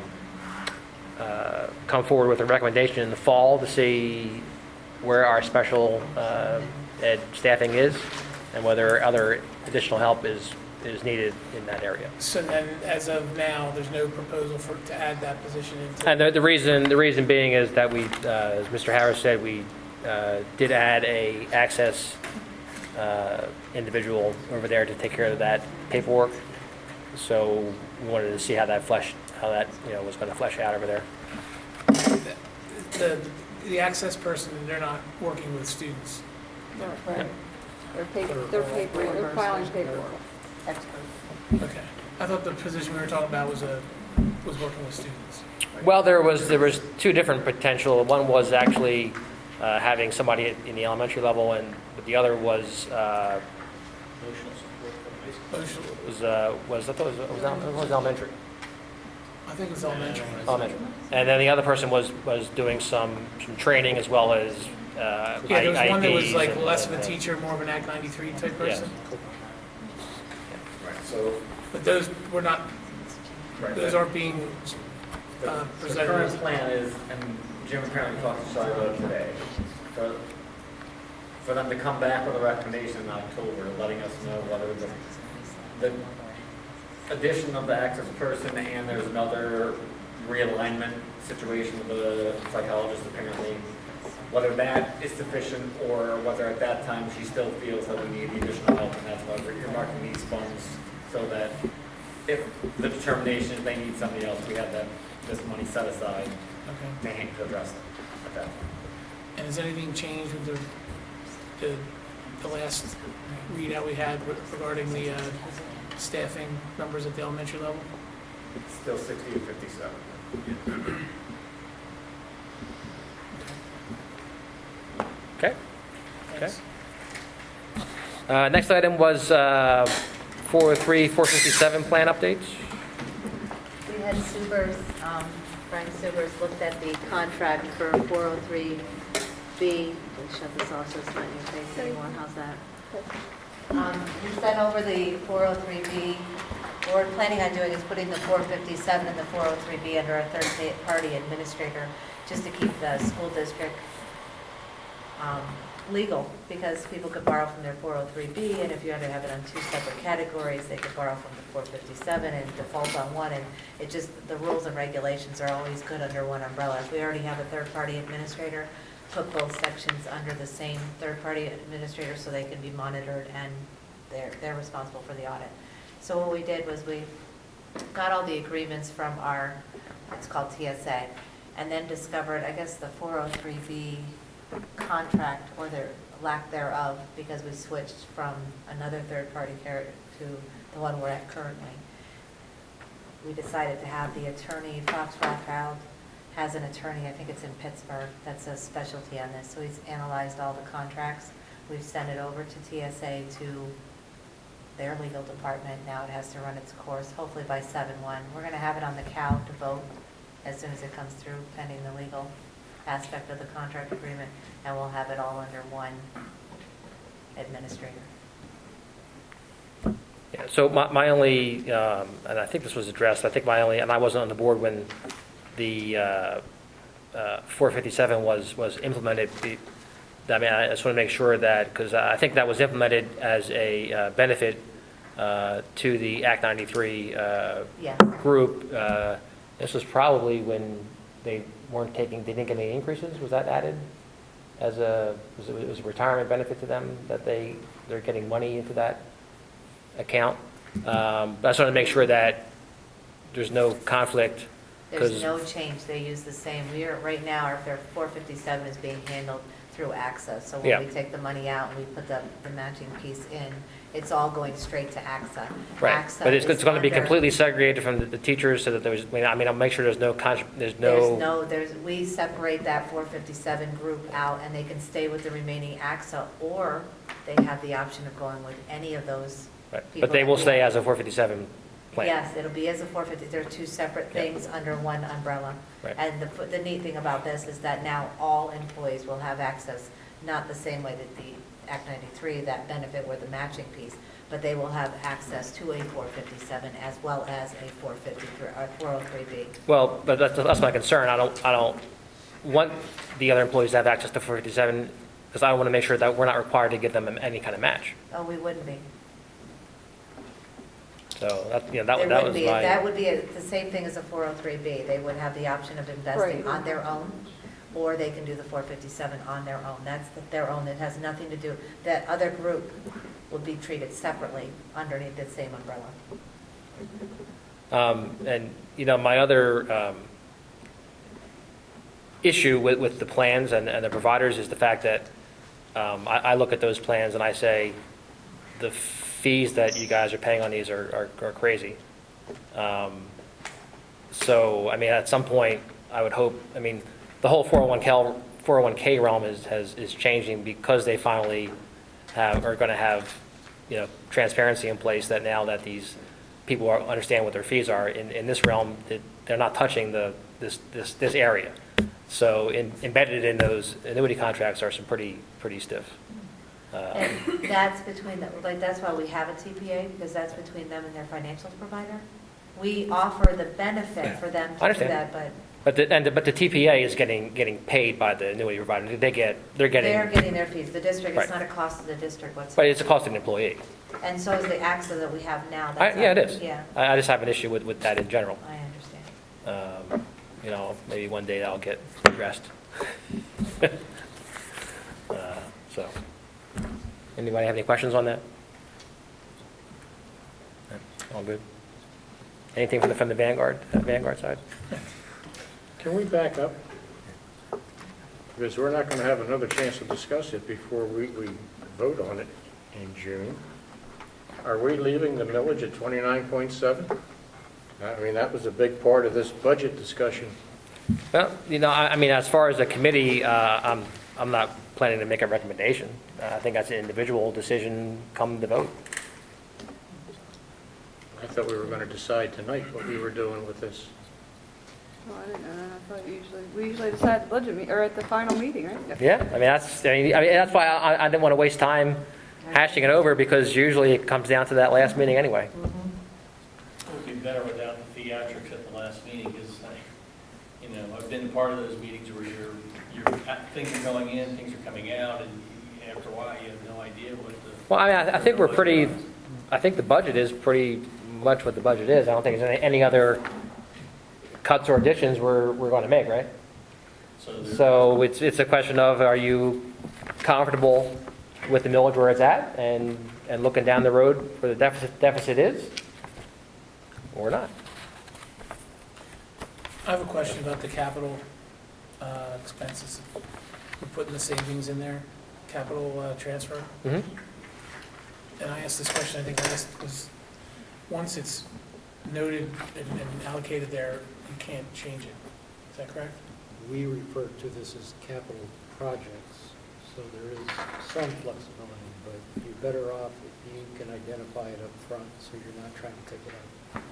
come forward with a recommendation in the fall to see where our special ed staffing is and whether other additional help is needed in that area. So then, as of now, there's no proposal to add that position into. And the reason being is that we, as Mr. Harris said, we did add a Access individual over there to take care of that paperwork. So we wanted to see how that was going to flesh out over there. The Access person, they're not working with students. Right. They're filing paperwork. Expert. Okay. I thought the position we were talking about was working with students. Well, there was two different potential. One was actually having somebody in the elementary level, but the other was elementary. I think it was elementary. Elementary. And then the other person was doing some training as well as Yeah, there was one that was IEPs like and- less of a teacher, more of an Act 93 type person. Right, so But those were not, those aren't being the presented. current plan is, and Jim apparently talked to Shari about it today, for them to come back with a recommendation in October, letting us know whether the addition of the Access person and there's another realignment situation with the psychologist apparently, whether that is sufficient or whether at that time she still feels that we need the additional help, and that's why we're earmarking these funds so that if the determination is they need somebody else, we have this money set aside Okay. to address it at that point. And has anything changed with the last readout we had regarding the staffing numbers at the elementary level? It's still 60 to 57. Okay. Thanks. Next item was 403, 457 plan updates. We had Subers, Frank Subers looked at the contract for 403B. We'll shut this off so it's not in your face anymore. How's that? He sent over the 403B What we're planning on doing is putting the 457 and the 403B under a third-party administrator, just to keep the school district legal, because people could borrow from their 403B, and if you had to have it on two separate categories, they could borrow from the 457 and default on one, and it just, the rules and regulations are always good under one umbrella. If we already have a third-party administrator, put both sections under the same third-party administrator so they can be monitored and they're responsible for the audit. So what we did was we got all the agreements from our, it's called TSA, and then discovered, I guess, the 403B contract, or their lack thereof, because we switched from another third-party carrier to the one we're at currently. We decided to have the attorney, Fox Rothschild has an attorney, I think it's in Pittsburgh, that's a specialty on this, so he's analyzed all the contracts. We've sent it over to TSA to their legal department. Now it has to run its course, hopefully by 7/1. We're going to have it on the CAL to vote as soon as it comes through, pending the legal aspect of the contract agreement, and we'll have it all under one administrator. Yeah, so my only, and I think this was addressed, I think my only, and I wasn't on the board when the 457 was implemented. I mean, I just want to make sure that, because I think that was implemented as a benefit to the Act 93 Yeah. group. This was probably when they didn't get any increases. Was that added as was a retirement benefit to them, that they're getting money into that account? I just want to make sure that there's no conflict. There's no change. They use the same. We are, right now, our 457 is being handled through AXA. So when we take the money out and we put the matching piece in, it's all going straight to AXA. Right, AXA but it's is going to be under- completely segregated from the teachers, so that I'll make sure we separate that 457 group out, and they can stay with the remaining AXA, or they have the option of going with any of those Right. people. But they will that stay as a 457 plan. Yes, it'll be as a 450, they're two separate things under one umbrella. Right. And the neat thing about this is that now all employees will have access, not the same way that the Act 93, that benefit with the matching piece, but they will have access to a 457 as well as a 453, or 403B. Well, but that's my concern. I don't want the other employees to have access to 457, because I want to make sure that we're not required to give them any kind of match. Oh, we wouldn't be. So that There was wouldn't be. my. That would be the same thing as a 403B. They would have the option of investing Right. on their own, or they can do the 457 on their own. That's their own. It has nothing to do, that other group would be treated separately underneath the same umbrella. And my other issue with the plans and the providers is the fact that I look at those plans and I say the fees that you guys are paying on these are crazy. So I mean, at some point, I would hope. I mean, the whole 401k realm is changing, because they finally are going to have transparency in place, that now that these people understand what their fees are in this realm, that they're not touching this area. So embedded in those annuity contracts are some pretty stiff. And that's between, that's why we have a TPA, because that's between them and their financials provider. We offer the benefit for them I to do understand. that, but But the TPA is getting paid by the annuity provider. They're getting. they're getting their fees. The district, Right. it's not a cost to the district But whatsoever. it's a cost of an employee. And so is the AXA that we have now. Yeah, it is. Yeah, I just have an issue with that in general. I understand. Maybe one day that'll get addressed. So, anybody have any questions on that? All good. Anything from the Vanguard side? Can we back up? Because we're not going to have another chance to discuss it before we vote on it in June. Are we leaving the millage at 29.7? I mean, that was a big part of this budget discussion. Well, I mean, as far as the committee, I'm not planning to make a recommendation. I think that's an individual decision come the vote. I thought we were going to decide tonight what we were doing with this. Oh, I didn't know that. I thought we usually decide at the budget meeting, or at the final meeting, right? Yeah, I mean, that's why I didn't want to waste time hashing it over, because usually it comes down to that last meeting anyway. better without the theatrics at the last meeting, because I've been part of those meetings where things are going in, things are coming out, and after a while, you have no idea what the. Well, I mean, I think I think the budget is pretty much what the budget is. I don't think there's any other cuts or additions we're going to make, right? So it's a question of, are you comfortable with the millage where it's at and looking down the road where the deficit is, or not? I have a question about the capital expenses. We're putting the savings in there, capital transfer. Mhm. And I asked this question, I think last was, once it's noted and allocated there, you can't change it. Is that correct? We refer to this as capital projects, so there is some flexibility, but you're better off if you can identify it up front, so you're not trying to take it out.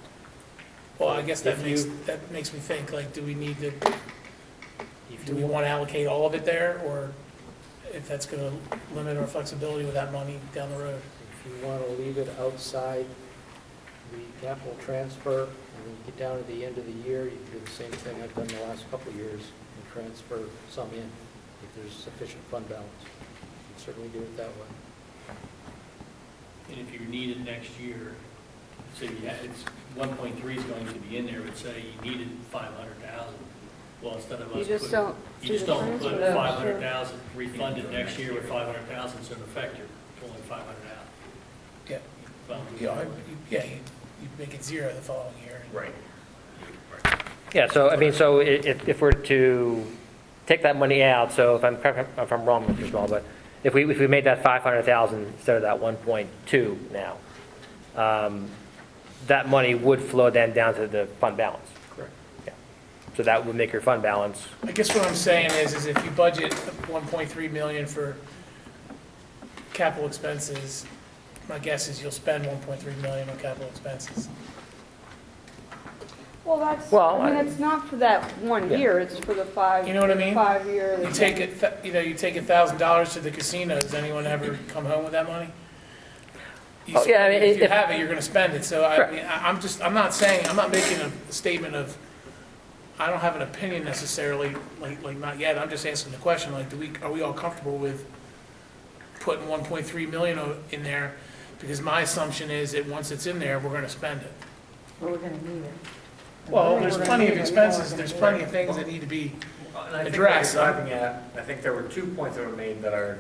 Well, I guess that If makes me think, like, do we need to, do we want to allocate all of it there, or if that's going to limit our flexibility with that money down the road? If you want to leave it outside the capital transfer, and when you get down to the end of the year, you can do the same thing I've done the last couple of years, and transfer some in, if there's sufficient fund balance. You can certainly do it that way. And if you need it next year, so it's 1.3 is going to be in there, but say you needed 500,000. Well, instead of us You just putting, don't you do just the don't put transfer. 500,000, refund it next year with 500,000, so in effect, you're pulling 500 out. Yeah. Well, You make it zero the following year. Right. Yeah, so, I mean, so if we're to take that money out, so if I'm wrong, Mr. Small, but if we made that 500,000 instead of that 1.2 now, that money would flow then down to the fund balance. Correct. Yeah. So that would make your fund balance. I guess what I'm saying is if you budget 1.3 million for capital expenses, my guess is you'll spend 1.3 million on capital expenses. Well, that's, Well, I mean, it's not for that one Yeah. year, it's for the You know what I mean? 5 year. You take it, you take $1,000 to the casino, does anyone ever come home with that money? Oh, yeah, I mean, If you if- have it, you're gonna spend it, so Correct. I'm not saying, I'm not making a statement of, I don't have an opinion necessarily, like not yet, I'm just asking the question, like, are we all comfortable with putting 1.3 million in there? Because my assumption is that once it's in there, we're gonna spend it. Well, we're gonna need it. Well, there's plenty of expenses, there's plenty of things that need to be, And I think what Address. you're driving at, I think there were 2 points that were made that are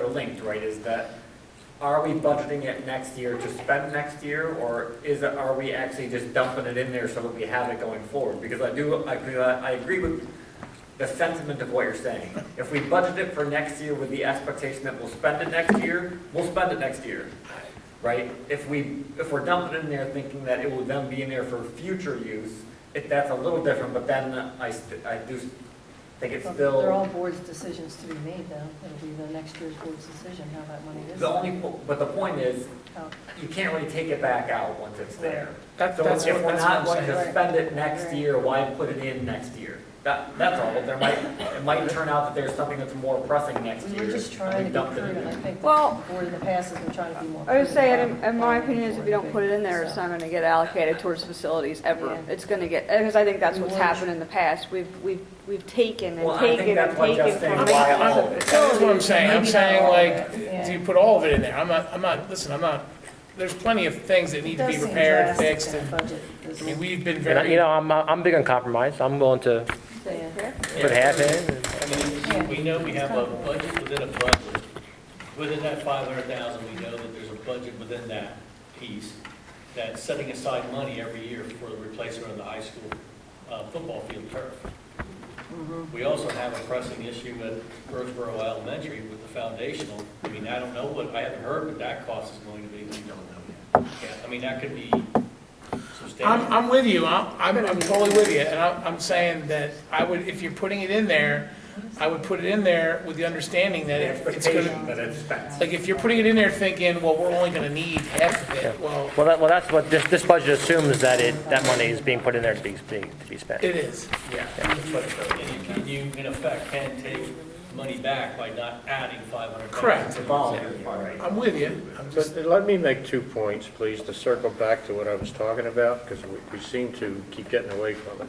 linked, right? Is that, are we budgeting it next year to spend next year, or are we actually just dumping it in there so that we have it going forward? Because I agree with the sentiment of what you're saying. If we budget it for next year with the expectation that we'll spend it next year, we'll spend it next year, right? If we're dumping it in there thinking that it will then be in there for future use, that's a little different, but then I do think it's still. They're all board's decisions to be made, though. It'll be the next year's board's decision how that money is. But the point is, Oh. you can't really take it back out once it's there. That's So what if we're I'm not going to saying. spend it next year, why put it in next year? That's all. It might turn out that there's something that's more pressing next We year. were just and trying we to be dumped it in prudent. I there. think Well- the board in the past has been trying to be more. I would say, prudent. in my opinion, is if you don't put it in there, it's not gonna get allocated towards facilities ever. Yeah. It's gonna get, because I think that's We what's want- happened in the past. We've taken Well, and I think taken that's and what taken Jeff's saying, from why maintenance all of of it. That's what I'm saying, I'm Maybe not saying all of like, it, yeah. do you put all of it in there? I'm not, there's plenty of things that need to It be does seem repaired, drastic fixed, that and, budget is- I mean, we've been And, very, I'm big on compromise. I'm willing to Yeah. put half in. and- I mean, we know we have a budget within a budget. Within that 500,000, we know that there's a budget within that piece that's setting aside money every year for the replacement of the high school football field turf. We also have a pressing issue at Birdsboro Elementary with the foundational. I mean, I don't know I haven't heard what that cost is going to be. We don't know yet. Yeah, I mean, that could be substantial. I'm with you, I'm totally with you, and I'm saying that if you're putting it in there, I would put it in there with the understanding that it's Expectation gonna, that it's spent. like, if you're putting it in there thinking, well, we're only gonna need half of it, well, Well, that's what this budget assumes, that that money is being put in there to be spent. it is. Yeah, but you, in effect, can take money back by not adding 500,000. Correct. It's a voluntary part, right? I'm with you. I'm just, But let me make 2 points, please, to circle back to what I was talking about, because we seem to keep getting away from it.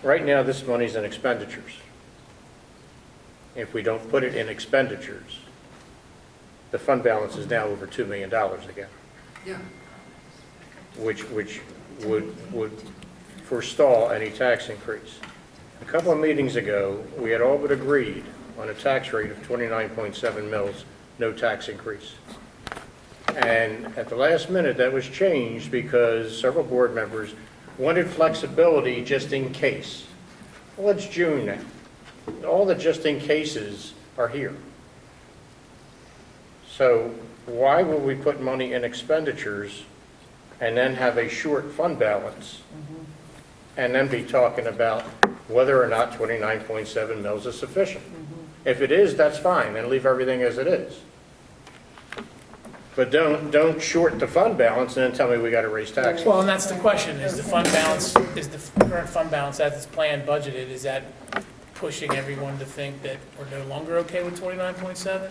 Right now, this money's in expenditures. If we don't put it in expenditures, the fund balance is now over $2 million again. Yeah. Which would forestall any tax increase. A couple of meetings ago, we had all but agreed on a tax rate of 29.7 mils, no tax increase. And at the last minute, that was changed because several board members wanted flexibility just in case. Well, it's June now. All the just in cases are here. So why will we put money in expenditures and then have a short fund balance and then be talking about whether or not 29.7 mils is sufficient? If it is, that's fine, then leave everything as it is. But don't short the fund balance and then tell me we got to raise taxes. well, and that's the question, is the fund balance, is the current fund balance as it's planned, budgeted, is that pushing everyone to think that we're no longer okay with 29.7?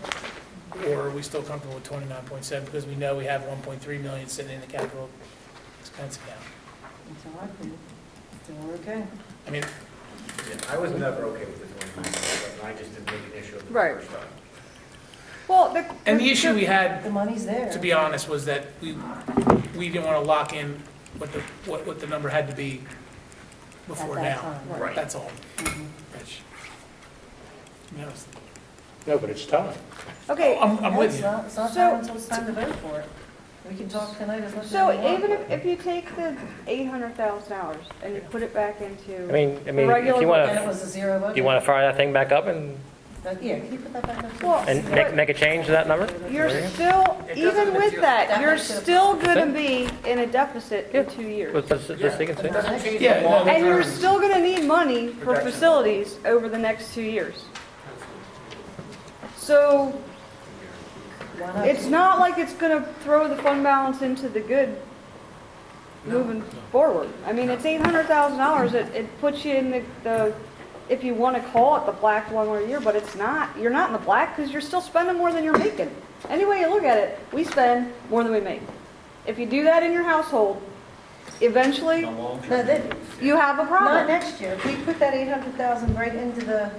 Or are we still comfortable with 29.7 because we know we have 1.3 million sitting in the capital expense account? That's all I think. Then we're okay. I mean, I was never okay with the 29.7, I just didn't make an issue of it the Right. first time. Well, and the issue we had, The money's there. to be honest, was that we didn't want to lock in what the number had to be before At that now. time. Right. That's all. Which, to be honest, No, but it's time. okay, I'm with It's you. not So- time until it's time to vote for it. We can talk tonight as much as we so want. even if you take the $800,000 and you put it back into I mean, the if regular you book, want And it to, was a zero budget. do you want to fire that thing back up and Yeah, can you put that back up? to- Well, and but make a change to that number? you're There you go. still, It even doesn't with material- that, That you're makes it- still gonna be in a deficit in 2 years. Let's just think and It see. doesn't change Yeah, the long And you're term. still gonna need money for Projection. facilities over the next 2 years. So Why not? it's not like it's gonna throw the fund balance into the good moving forward. I mean, it's $800,000, it puts you in the, if you wanna call it the black one more year, but it's not. You're not in the black because you're still spending more than you're making. Any way you look at it, we spend more than we make. If you do that in your household, eventually, The long No, term. that, you have a not problem. next year. If we put that 800,000 right into the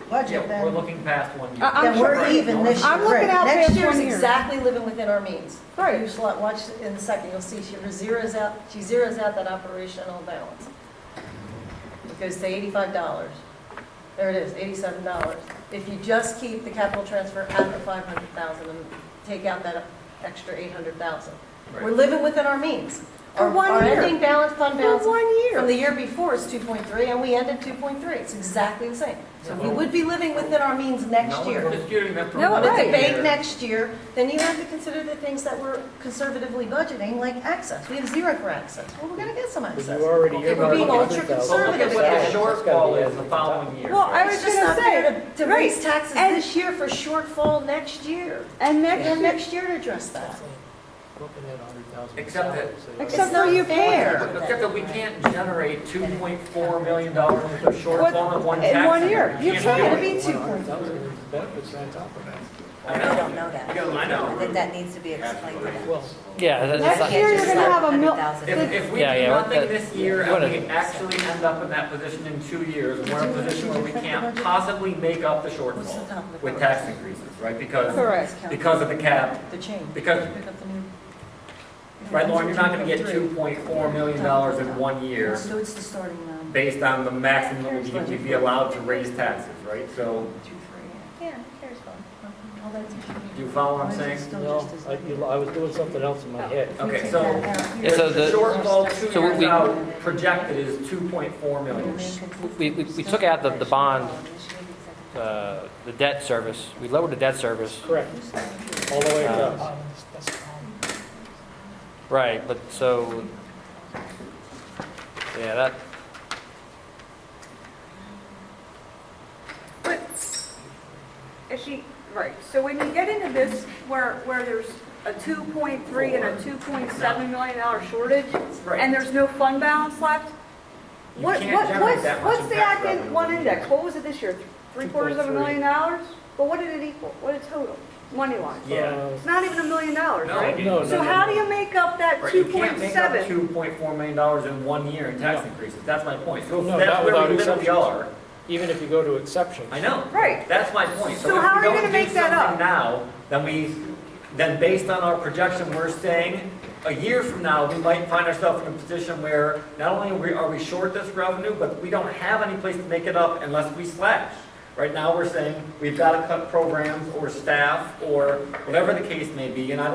budget, Yeah, we're then, looking past 1 year. I'm then we're sure- even this year. I'm looking Right. out Next past year's 1 year. exactly living within our means. Right. You shall watch in a second, you'll see she zeroes out that operational balance. It goes to $85. There it is, $87. If you just keep the capital transfer at the 500,000 and take out that extra 800,000. We're living within our means. For 1 Our year. ending balance, fund For balance 1 from the year. year before is 2.3, and we ended 2.3. It's exactly the same. So we would be living within our means next No year. one's disputing that. No, On a right. debate next year, then you have to consider the things that we're conservatively budgeting, like access. We have zero for access. Well, we're gonna get some access. You already Okay, We're being but ultra look at conservative what with the it. shortfall is the following year. Well, I was It's just gonna not fair say, to right, raise taxes and- this year for shortfall next year. and We have next, next year to address that. Looking at 100,000. Except that- except It's for not you fair. can't. Except that we can't generate $2.4 million worth of shortfall in one tax In 1 year. You can't can't. do It'll it. be 2.3. Benefits on top of that. I I know. don't know that. I know. I think that needs to be explained to them. Well, Yeah, that's Next not, year, you're Just gonna like have a mil, 100,000. If we Yeah, do yeah, nothing that- this year you and wanna- we actually end up in that position in 2 years, and we're in a position where we can't possibly make up the What's the shortfall top of the with code? tax increases, right? Correct. Because of the cap. The change. Because- Pick up the new- Right, Lauren, you're not gonna get $2.4 million in 1 year So it's the starting, based on the maximum you'd be allowed to raise taxes, right? So, 2, 3. Yeah, who cares about all that? do you follow what I'm saying? no, I was doing something else in my head. Okay, so Yeah, so the the- shortfall 2 so years we- out projected is 2.4 million. we took out the bond, the debt service. We lowered the debt service. Correct. All the way across. that's the problem. Right, but so, yeah, that, but if she, right, so when you get into this, where there's a 2.3 and a $2.7 million shortage, and there's no fund balance left, You can't generate that much what's in the tax Act revenue. one index? What was it this year? $750,000? But what did it equal? What did it total, money-wise? Yeah. It's not even $1 million, No, right? no, So how do you make up that Right, you can't make up 2.7? $2.4 million in 1 year in tax increases. That's my point. So No, if that's not where without we literally exceptions. are. Even if you go to exceptions. I know. Right. That's my point. So if how we are you don't gonna do make that up? something now, then based on our projection, we're saying a year from now, we might find ourselves in a position where not only are we short this revenue, but we don't have any place to make it up unless we slash. Right now, we're saying we've got to cut programs or staff or whatever the case may be, and I'm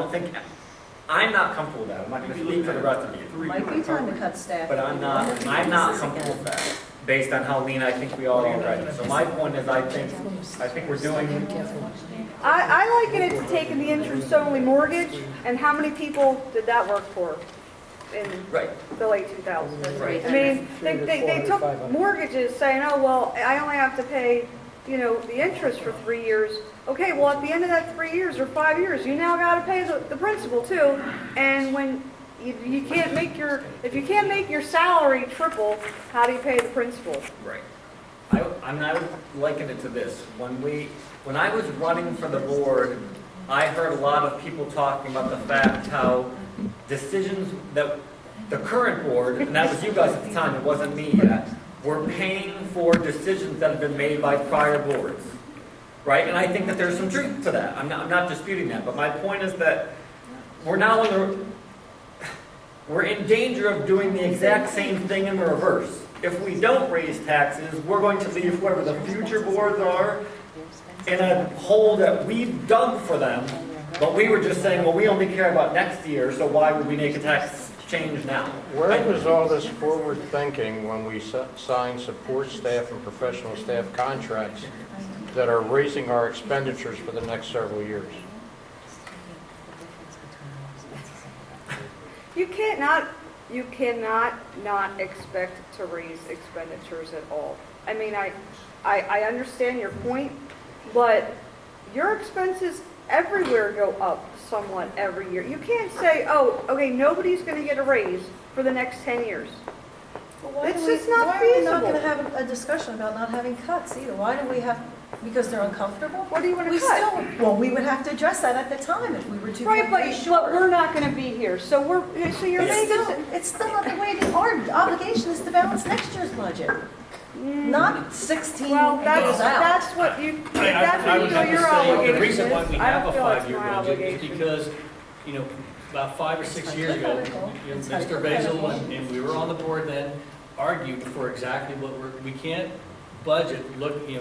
not comfortable with that. I'm not going to speak for the rest of you. Might be time to cut staff. But I'm not comfortable with that, based on how lean I think we are already. So my point is, I think we're doing, I liken it to taking the interest-only mortgage, and how many people did that work for in right, the late 2000s? Right. I mean, they took mortgages saying, oh, well, I only have to pay, the interest for 3 years. Okay, well, at the end of that 3 years or 5 years, you now got to pay the principal too. And when you can't make if you can't make your salary triple, how do you pay the principal? right. I would liken it to this. When I was running for the board, I heard a lot of people talking about the fact how decisions that the current board, and that was you guys at the time, it wasn't me yet, were paying for decisions that have been made by prior boards. Right? And I think that there's some truth to that. I'm not disputing that. But my point is that we're in danger of doing the exact same thing in reverse. If we don't raise taxes, we're going to leave whoever the future boards are in a hole that we've dug for them, but we were just saying, well, we only care about next year, so why would we make a tax change now? Where was all this forward thinking when we signed support staff and professional staff contracts that are raising our expenditures for the next several years? You cannot not expect to raise expenditures at all. I mean, I understand your point, but your expenses everywhere go up somewhat every year. You can't say, oh, okay, nobody's going to get a raise for the next 10 years. It's just not Why are we not feasible. going to have a discussion about not having cuts either? Why do we have, because they're uncomfortable? What do you want to We cut? well, we would have to address that at the time if we were too Right, but short. we're not going to be here. So you're making. It's still not the way, our obligation is to balance next year's budget, not 16 Well, years that's out. what you, I that's what you would feel have to your say, obligation the reason why we is. I have a don't feel it's 5-year my budget is obligation. because, about 5 or 6 years ago, Mr. Basil and we were on the board then, argued for exactly what we can't budget,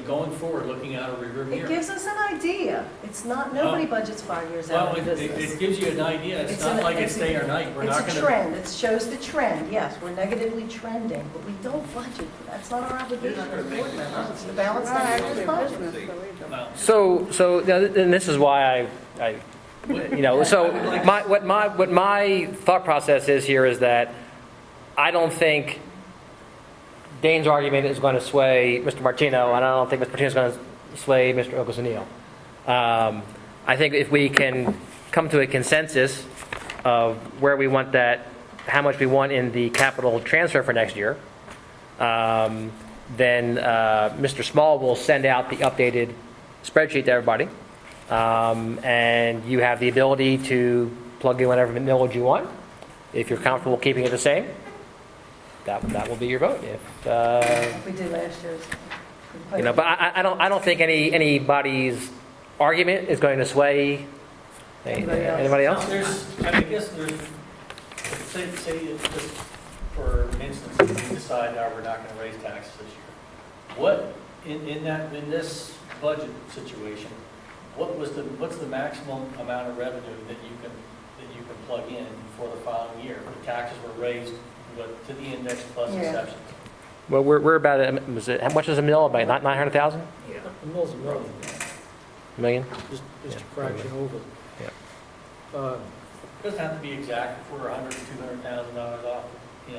going forward, looking out a rear It mirror. gives us an idea. It's not, nobody budgets 5 years out Well, of it business. gives you an idea. It's not like it's day or night. We're not It's a gonna. trend, it shows the trend, yes, we're negatively trending, but we don't budget, that's not our obligation as board members, it's to balance Not next actually year's a budget. business, so we don't. Well, So, and this is why what my thought process is here is that I don't think Dane's argument is going to sway Mr. Martino, and I don't think Mr. Martino is going to sway Mr. Ogus-O'Neill. I think if we can come to a consensus of where we want that, how much we want in the capital transfer for next year, then Mr. Small will send out the updated spreadsheet to everybody, and you have the ability to plug in whatever millage you want. If you're comfortable keeping it the same, that will be your vote. If We did last year's. but I don't think anybody's argument is going to sway anybody else. I guess there's, say it's just for instance, if we decide now we're not going to raise taxes this year. What, in this budget situation, what's the maximum amount of revenue that you can plug in for the following year? The taxes were raised, to the index plus exceptions. Well, we're about how much is a mill? About 900,000 The mill's a million, million. just a fraction over. Yeah. Doesn't have to be exact, if we're $100,000 to $200,000 off,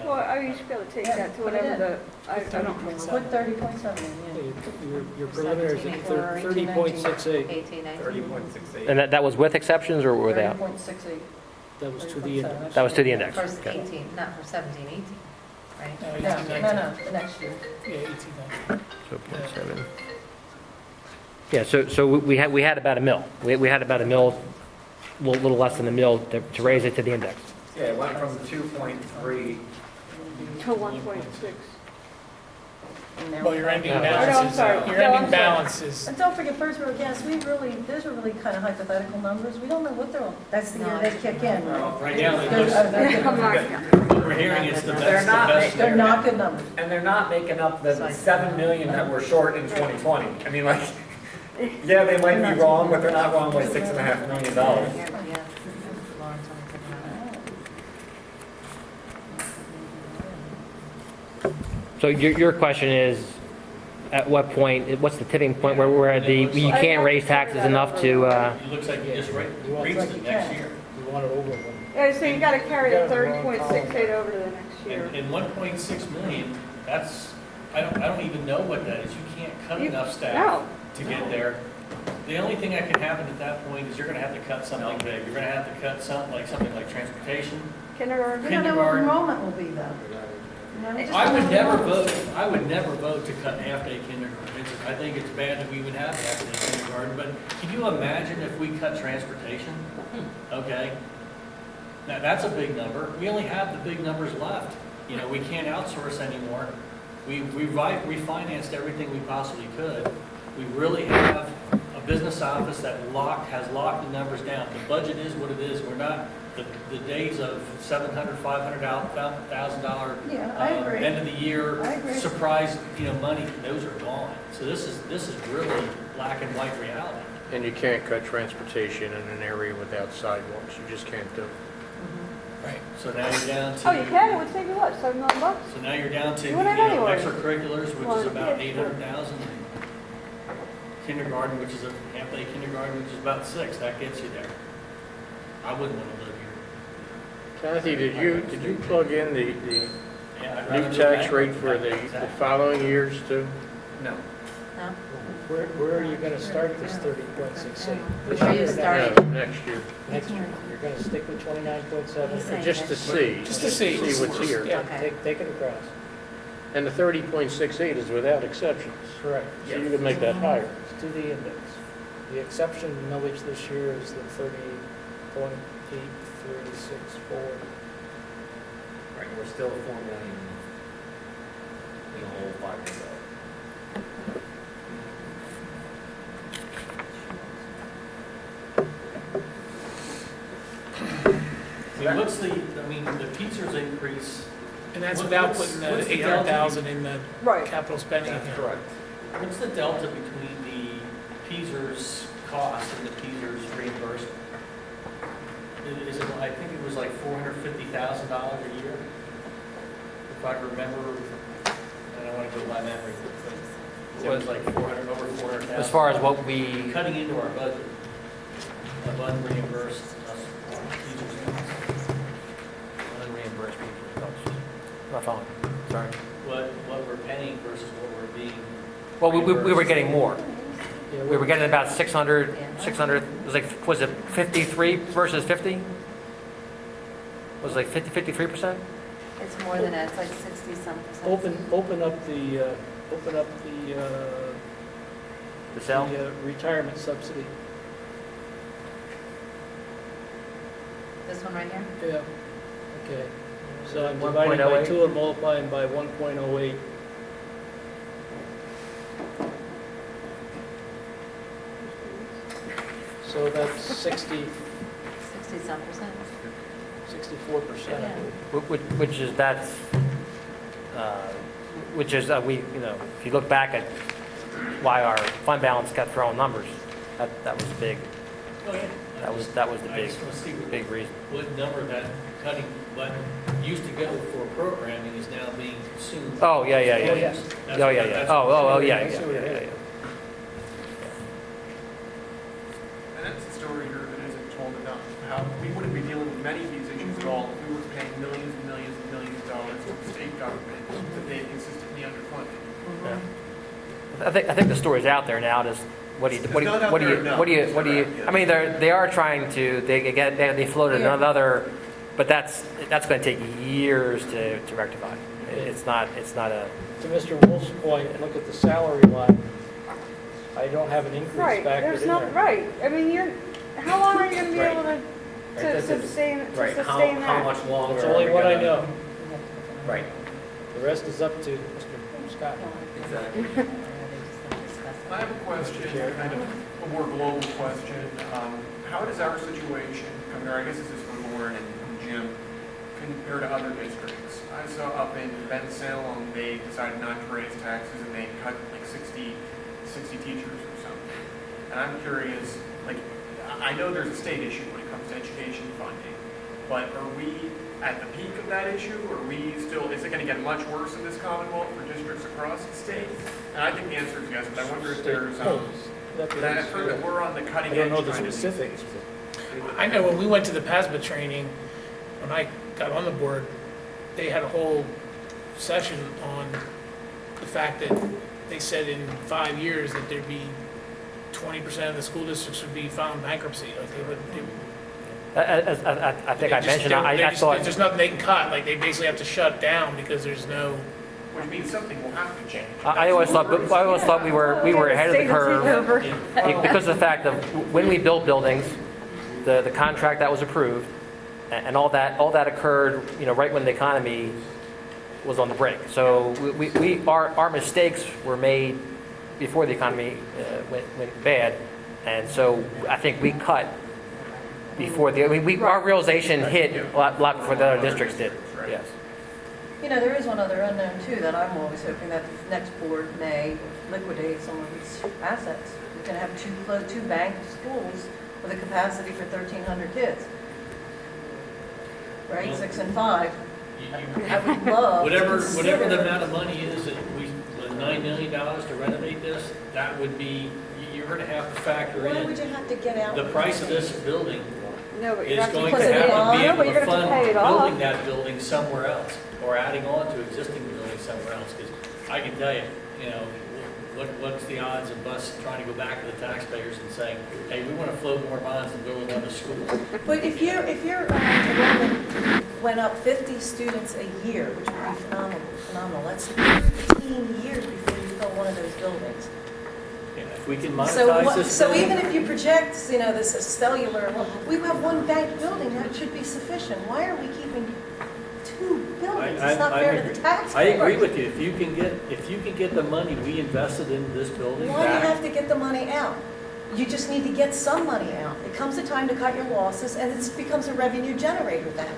Well, I mean, you should be able to take that to whatever I don't remember. Put 30.7 in, yeah. Your preliminary is at 30.68. 18, 19. 30.68. And that was with exceptions or without? 30.68. That was to the index. That was to the index. For Okay. 18, not for 17, 18, right? No, the next year. Yeah, 18. So 0.7. Yeah, so we had about a mil. We had about a mil, a little less than a mil to raise it to the index. Yeah, it went from 2.3. To 1.6. Well, your ending Oh, no, I'm balance is, sorry. your No, ending I'm sorry. balance is, And don't forget, Birdsboro Gas, those are really kind of hypothetical numbers. We don't know what they're on. That's the year they kick in, right? Right now, it They're- looks, they're good I'm numbers. not- what we're hearing is the They're best, the not- best. They're not good numbers. And they're not making up the 7 million that we're short in 2020. I mean, like, yeah, they might be wrong, but they're not wrong by $6.5 million. Yeah. Lawrence only took it out. So your question is, at what point, what's the tipping point where we're at you can't raise taxes enough to, It looks like you just reached it next year. You want it over one. Yeah, so you gotta carry the 30.68 over to the next year. And 1.6 million, that's, I don't even know what that is. You can't cut enough staff to get there. The only thing that can happen at that point is you're gonna have to cut something big. You're gonna have to cut something like transportation. Kindergarten. We don't know what enrollment will be, though. You know, we just I don't would know. never vote to cut half-day kindergarten. I think it's bad that we would have half-day kindergarten, but can you imagine if we cut transportation? Okay. Now, that's a big number. We only have the big numbers left. You know, we can't outsource anymore. We refinanced everything we possibly could. We really have a business office that has locked the numbers down. The budget is what it is. We're not, the days of $700,000, $500,000 Yeah, I agree. end of the year I agree. surprise, money, those are gone. So this is really black and white reality. And you can't cut transportation in an area without sidewalks. You just can't do it. Right. So now you're down to. Oh, you can? It would save you what, $7 million? So now you're down to, You wouldn't have anywhere. extracurriculars, which Well, is about yeah, 800,000. Kindergarten, which is a half-day kindergarten, which is about 6. That gets you there. I wouldn't want to live here. Kathy, did you plug in the Yeah, I'd rather new live tax back. rate for the following years too? No. No? Where are you gonna start this 30.68? This Where you year or started. No, next year. Next year, you're gonna stick with 29.7? He's saying Just to next see. Just to see. what's here. Yeah. Okay. Take it across. And the 30.68 is without exceptions. Correct. So you can make that higher. It's to the index. The exception millage this year is the 30.8364. Right, we're still 4 million in the whole 5 years out. The Pizzer's increase, and that's What- without what's- putting the what's the 800,000 in the Right. capital spending That's account. correct. what's the delta between the Pizzer's cost and the Pizzer's reimbursement? Is it, I think it was like $450,000 a year, if I remember, I don't want to go by memory, but it was like over 400,000. as far as what we, Cutting into our budget of unreimbursed Pizzer's costs. unreimbursed people, not following, sorry. What we're paying versus what we're being. Well, we were reimbursed. getting more. Yeah, We were getting about 600, was it 53 versus 50? Was it like 53%? It's more than that, it's like 60-some percent. Open up the The cell? retirement subsidy. This one right here? Yeah. Okay. So I'm dividing by 1.08? 2 and multiplying by 1.08. So that's 60-some percent. 64%. Yeah. Which is, that's, if you look back at why our fund balance got thrown numbers, that was big, Oh, yeah. that was the I big, just want to see big reason. what number that cutting, what used to go for programming is now being consumed. Oh, yeah. That's Oh, what- yeah. that's- Yeah. And that's the story here that isn't told enough. How we wouldn't be dealing with many of these issues at all if we were paying millions and millions and millions of dollars to the state government that they've consistently underfunded. I think the story's out there now, just, what do you, I mean, they are trying to, they floated another, but that's going to take years to rectify. It's not a, To Mr. Wolf's point, look at the salary line. I don't have an increase Right, factored there's in no, there. right, I mean, how long are you gonna be Right. able to That's it. sustain Right, that? how much longer? It's are only we what I gonna- know. Right, The rest is up to Mr. Scott. exactly. I have a question, kind of a more global question. How does our situation, or I guess this is for Lauren and Jim, compare to other districts? I saw up in Ben Salem, they decided not to raise taxes and they cut like 60 teachers or something. And I'm curious, like, I know there's a state issue when it comes to education funding, but are we at the peak of that issue? Or are we still, is it going to get much worse in this Commonwealth for districts across the state? And I think the answer is yes, but I wonder if there's, that I've heard that we're on the cutting I edge. don't know the trying to- specifics. I know when we went to the PASBA training, when I got on the board, they had a whole session on the fact that they said in 5 years that there'd be 20% of the school districts would be filing bankruptcy, like they wouldn't do. I think I They just mentioned, don't- I they just- thought, There's nothing they can cut, like they basically have to shut down because there's no, Which means something will have to change. I always thought we were ahead of the curve because of the fact of when we built buildings, the contract that was approved, and all that occurred, right when the economy was on the brink. So our mistakes were made before the economy went bad, and so I think we cut before our realization hit a lot before the other districts did. Yes. There is one other unknown too, that I'm always hoping that the next board may liquidate some of its assets. We can have two banked schools with a capacity for 1,300 kids. Right, 6 and 5. I would love to Whatever consider- the amount of money is that the $9 million to renovate this, that would be, you're going to have to factor Why would in you have to get out? the price of this building No, but you is have to, going to Because of the have to bond, be no, able but you're to gonna have to fund pay it off. building that building somewhere else, or adding on to existing buildings somewhere else, because I can tell you, what's the odds of us trying to go back to the taxpayers and saying, hey, we want to float more bonds and build another school? But if your enrollment went up 50 students a year, which would be phenomenal, that's 13 years before you fill one of those buildings. If we can So monetize this so building. even if you project, this is cellular, we have one bank building, that should be sufficient. Why are we keeping two buildings? It's not fair to the taxpayers. I agree with you. If you can get the money we invested in this building Why do you have back, to get the money out? You just need to get some money out. It comes a time to cut your losses, and it becomes a revenue generator then.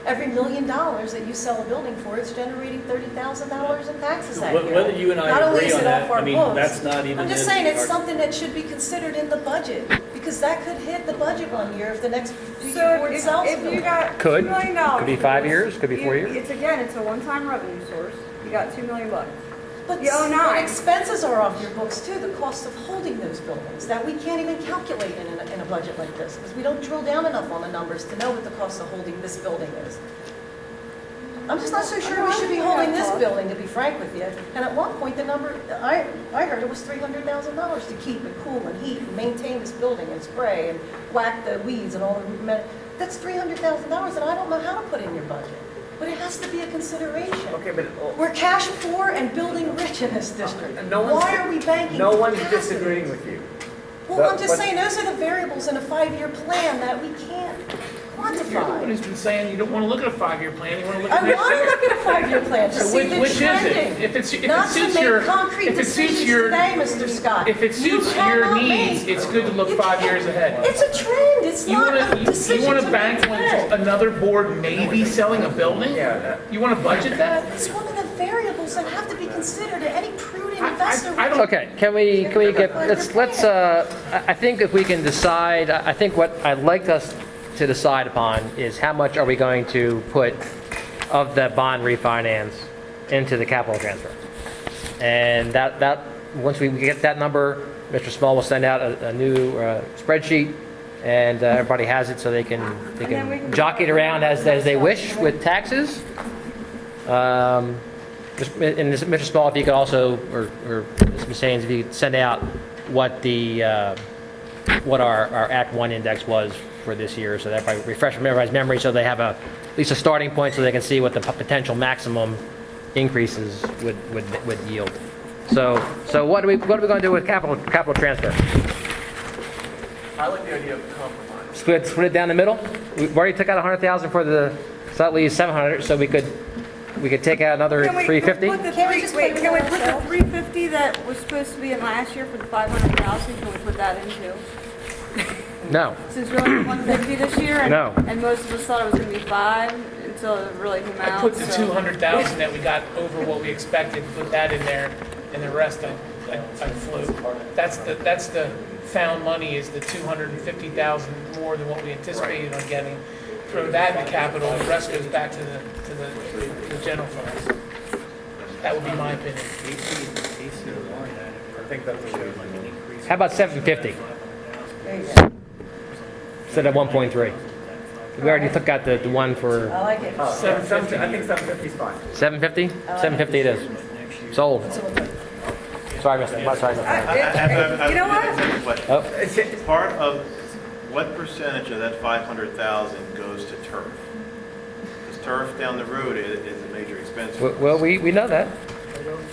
Every $1 million that you sell a building for, it's generating $30,000 in taxes that year. whether you and Not I only agree is on it off that, our I mean, books, that's not even. I'm just in saying it's our- something that should be considered in the budget, because that could hit the budget one year if the next future so board if sells you them. got Could. $2 million. Could be 5 years, could be 4 years. It's a one-time revenue source. You got $2 million. But You owe nine. expenses are off your books too, the cost of holding those buildings, that we can't even calculate in a budget like this, because we don't drill down enough on the numbers to know what the cost of holding this building is. I'm just not so sure we should be holding this building, to be frank with you. And at one point, the number, I heard it was $300,000 to keep and cool and heat and maintain this building and spray and whack the weeds and all the, that's $300,000, and I don't know how to put in your budget. But it has to be a consideration. Okay, but We're cash poor and building rich in this district. no one's- Why are we banking no one's capacity? disagreeing with you. Well, I'm But- just saying, those are the variables in a 5-year plan that we can't you're the one quantify. who's been saying you don't want to look at a 5-year plan, you want to look at I next want to year. look at a 5-year plan to So see if which it's is it? trending. If it Not suits to your, make concrete if it suits decisions your, today, Mr. Scott. if it You suits your cannot needs, make- it's good to look You 5 can't- years ahead. It's a trend, it's You not want a decision to, you want to to make bank when today. another board may be selling a building? Yeah, You want to budget that? It's one of the variables that have to be considered, and any prudent investor. I don't- Okay, can we get, I think if we can decide, I think what I'd like us to decide upon is how much are we going to put of the bond refinance into the capital transfer? And that once we get that number, Mr. Small will send out a new spreadsheet, and everybody has it so they can then we can jockey it around as they wish with taxes. And Mr. Small, if you could also, or Ms. Haynes, if you could send out what our Act 1 index was for this year, so that probably refresh everybody's memory, so they have at least a starting point, so they can see what the potential maximum increases would yield. So what are we going to do with capital transfer? I like the idea of compromise. Split it down the middle? We've already took out 100,000 for the, so that leaves 700, so we could take out another Can we 350? put the Can't we three- just wait, put it can we on put the ourselves? 350 that was supposed to be in last year for the 500,000, can we put that in too? No. Since we only did 150 this year, and, No. and most of us thought it was gonna be 5 until it really came out. I put the so- 200,000 that we got over what we expected, put that in there, and the rest I flew. That's the found money, is the 250,000 more than what we anticipated on getting. Throw that in the capital, the rest goes back to the general funds. That would be my opinion. I think that's a good. How about 750 There you go. instead of 1.3? We already took out the one for I like it. I think 750 is fine. 750? 750 it is. Sold. Sorry, Mr. Sorry, Mr. You know what? Oh, Part of, what percentage of that 500,000 goes to turf? Because turf down the road is a major expense. well, we know that.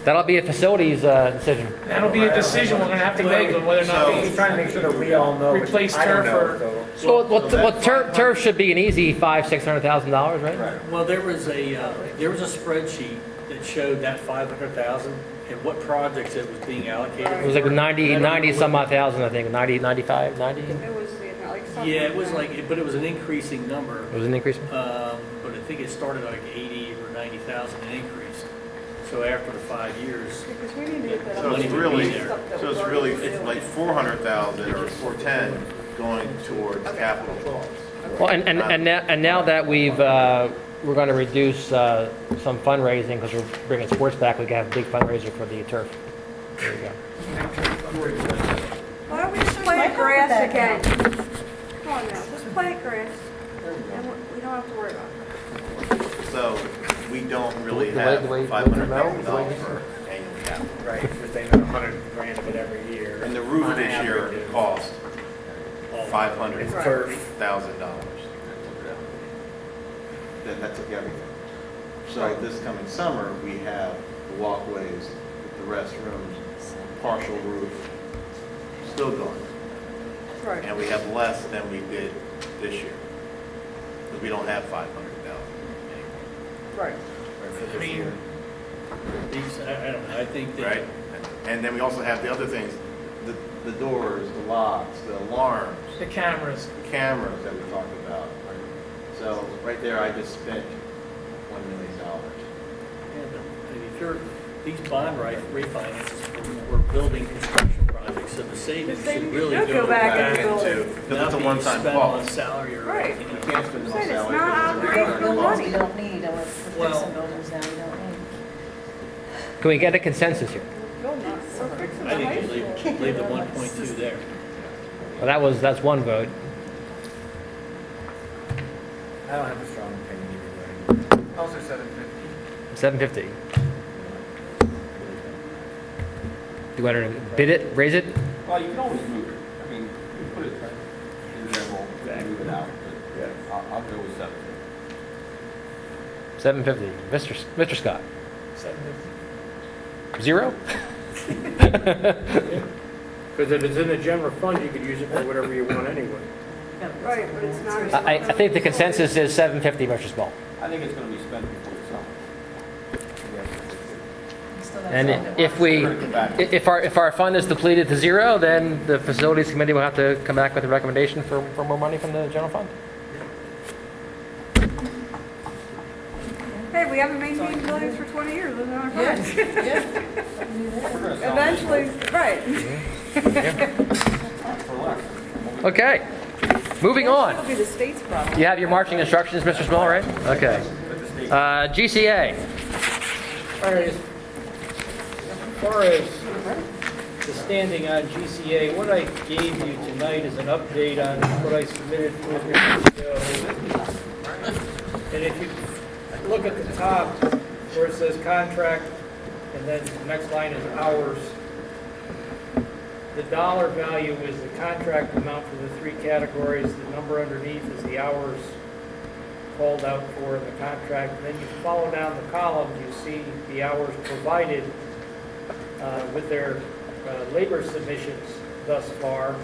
That'll be a facilities decision. That'll be a decision we're gonna have to make on whether or not He's we trying to make sure that we all know. which replace I don't turf know, or. so. Well, turf should be an easy $500,000-$600,000, right? Well, there was a spreadsheet that showed that 500,000 and what projects it was being allocated. It was like for. 90 some odd thousand, I think, 90, 95, 90? It It was, like something. Yeah, it was like, but it was an increasing number. was an increase? But I think it started like 80 or 90,000 and increased. So after the 5 years, Because we need to get that. So it's Money would really, be there. so it's really like 400,000 or 410 going towards capital costs. Well, and now that we're going to reduce some fundraising because we're bringing sports back, we can have a big fundraiser for the turf. There you go. Why don't we just plant grass again? Come on now, just plant grass. And we don't have to worry about it. So we don't really The have way- $500,000 the way- for annual capital. Right, you're saying that 100 grand of it every year. And the roof on this year average is- cost It's $500,000. That's everything. So this coming summer, we have the walkways, the restrooms, partial roof, still going. Right. And we have less than we did this year. Because we don't have 500,000 Right. I mean, I don't know, I think that. right? And then we also have the other things, the doors, the locks, the alarms, The cameras. the cameras that we talked about. So right there, I just spent $1 million. Yeah, but if you're, these bond refinances, we're building construction projects, so the savings should really should go go back back into Into, into because not it's a being one-time spent on cost. salary or, Right. you know. You can't spend it on Said it's salary. not because it's a operational recurring money. We cost. don't need, and we're fixing Well- some buildings now we don't need. Can we get a consensus here? We're fixing the I high think you school. leave the 1.2 there. Well, that's one vote. I don't have a strong opinion either way. I'll say 750. 750. Do you want to bid it, raise it? Well, you can always move it. I mean, you put it in general, move it out, but I'll go with 750. 750. Mr. Scott? 750. Zero? Because if it's in the general fund, you could use it for whatever you want anyway. Right, but it's not. I think the consensus is 750, Mr. Small. I think it's gonna be spent before the summer. And if our fund is depleted to zero, then the facilities committee will have to come back with a recommendation for more money from the general fund. Hey, we haven't maintained buildings for 20 years, isn't our Yeah, fun? yeah. We're gonna sell it. Eventually, right. For less. Okay, moving on. It'll be the state's problem. You have your marching instructions, Mr. Small, right? Okay. GCA. All right, as far as the standing on GCA, what I gave you tonight is an update on what I submitted 4 weeks ago. And if you look at the top where it says contract, and then the next line is hours, the dollar value is the contract amount for the 3 categories. The number underneath is the hours called out for in the contract. And then you follow down the column, you see the hours provided with their labor submissions thus far.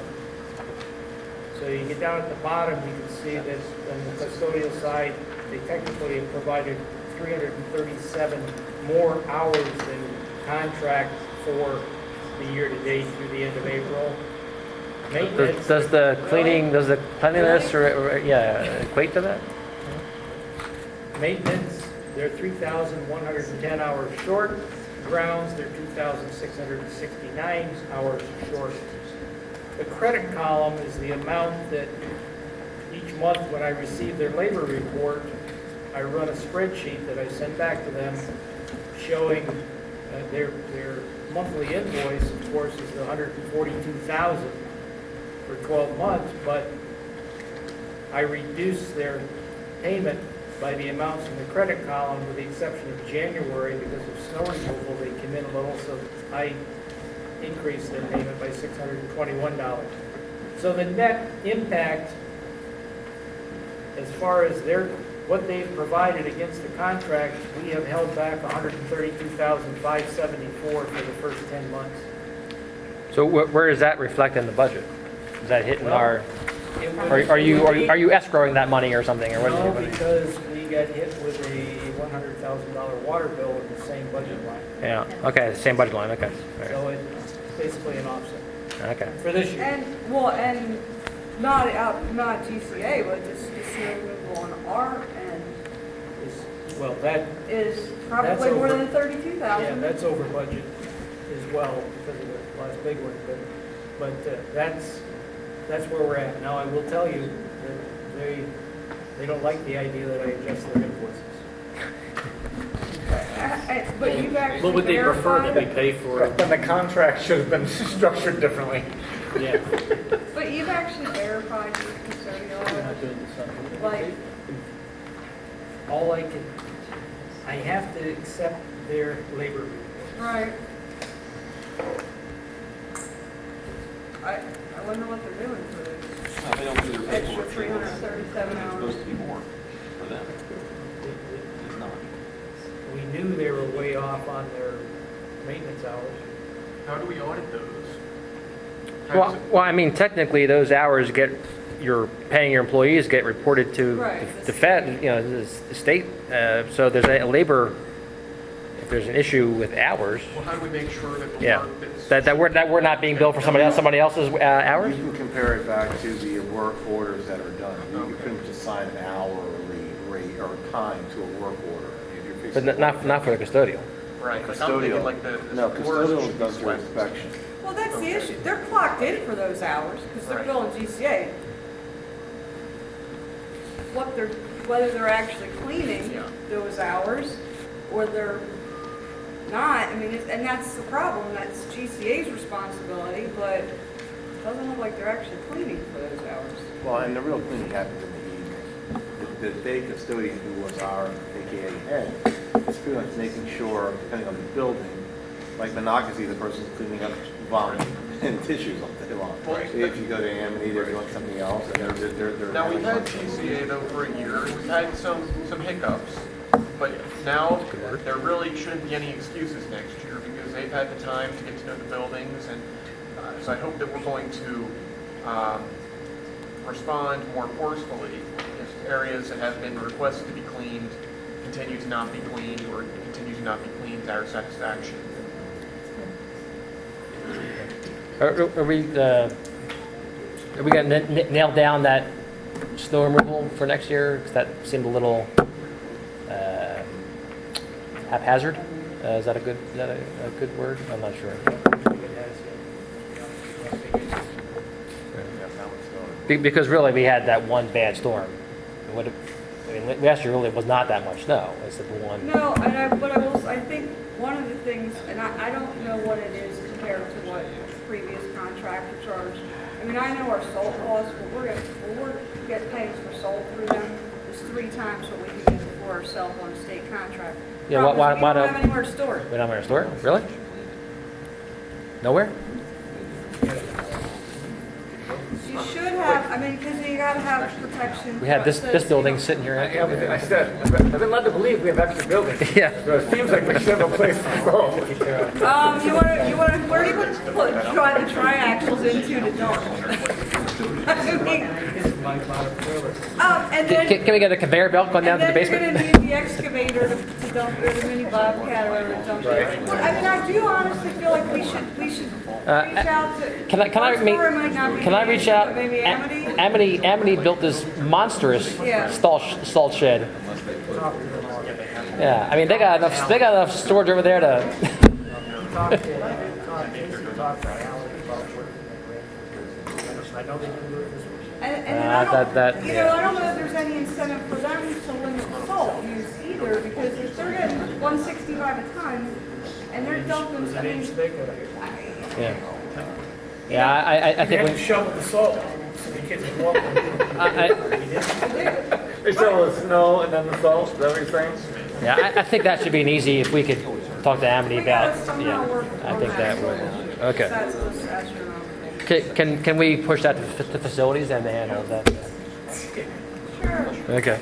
So you get down at the bottom, you can see that on the custodial side, they technically have provided 337 more hours than contract for the year-to-date through the end of April. Maintenance. Does the cleanliness equate to that? Maintenance, they're 3,110 hours short. Grounds, they're 2,669 hours short. The credit column is the amount that each month when I receive their labor report, I run a spreadsheet that I send back to them showing their monthly invoice, of course, is the 142,000 for 12 months, but I reduce their payment by the amounts in the credit column with the exception of January because of snow removal, they came in a little, so I increased their payment by $621. So the net impact as far as what they've provided against the contract, we have held back $132,574 for the first 10 months. So where does that reflect in the budget? Is that hitting Well, our? It Are you escrowing that money or something, or what? No, because we got hit with a $100,000 water bill in the same budget line. Yeah. Okay. Same budget line. Okay. All right. So it's basically an offset Okay. for this year. And not GCA, but just snow removal on our end Well, that, is probably more over. than 32,000. yeah, that's over budget as well because of the last big one. But that's where we're at. Now, I will tell you that they don't like the idea that I adjust their invoices. But you've actually What would they prefer that we verified, pay for? Then the contract should have been structured differently. Yeah. but you've actually verified your custodial hours. Like, All I have to accept their labor report. right. I wonder what they're doing for this No, they don't do the extra paperwork. 337 It's hours. supposed to be more for them. It's not. We knew they were way off on their maintenance hours. How do we audit those? Well, I mean, technically, those hours you're paying your employees get reported to Right. the Fed, the state. So there's a labor. If there's an issue with hours, Well, how do we make sure that the yeah, work that's... that we're not being billed for somebody else's hours. You can compare it back to the work orders that are done. You couldn't just assign an hourly rate or time to a work order. If you're But fixing not for the custodial. Right, like I'm thinking custodial. like the... No, floors custodial should is be done through swept. inspection. Well, that's the Okay. issue. They're clocked in for those hours because they're Right. billing GCA. Whether they're actually cleaning Yeah. those hours or they're not, I mean, and that's the problem. That's GCA's responsibility, but it doesn't look like they're actually cleaning for those hours. Well, and the real cleaning happens in the evening. The day custodian who was our AKA head is pretty much making sure, depending on the building, like Monocacy, the person's cleaning up vomit and tissues all day long. Right. If you go to Amity, they're doing something else, and they're Now, we've had having fun. GCA though for a year, we've had some hiccups, but now there really shouldn't be any excuses next year because they've had the time to get to know the buildings and so I hope that we're going to respond more forcefully if areas that have been requested to be cleaned continue to not be cleaned or continue to not be cleaned to our satisfaction. Are we going to nail down that snow removal for next year? 'Cause that seemed a little haphazard. Is that a good word? I'm not sure. Because really, we had that one bad storm. Last year really was not that much snow. It's the one. No, but I think one of the things, and I don't know what it is compared to what previous contractor charged. I mean, I know our salt costs, but we're getting paid for salt through them is 3 times what we can get for ourselves on a state contract. Yeah, Problem is why we don't don't- have anywhere to store it. We don't have a store? Really? Nowhere? You should have, I mean, because you gotta have protection. We had this building sitting here. Yeah, but I said, I've been led to believe we have extra buildings. Yeah. So it seems like we should have a place to go. You wanna, where do you put try the triaxles into the dump? And then. Can we get a conveyor belt going down to the And then basement? you're gonna need the excavator to dump, or the mini bobcat or whatever to dump it. Well, I mean, I do honestly feel like we should reach out to. Can I Foxborough might not be can I reach out? but maybe Amity? Amity built this monstrous Yeah. salt shed. Yeah, I mean they got enough storage over there to. I know they can do it this way. And I don't, that- you know, I don't know if there's any incentive for them to limit salt use either, because if they're getting 165 a ton, and they're dumping, I mean, Yeah. Yeah, I You think have to we, shovel the salt so the kids can walk on it. They shovel the snow and then the salt, is that what you're saying? yeah, I think that should be an easy, if we could talk to Amity we gotta about, somehow work yeah, I on think that would, okay. That's what's astronomical. Can we push that to facilities and they handle that? Sure. Okay.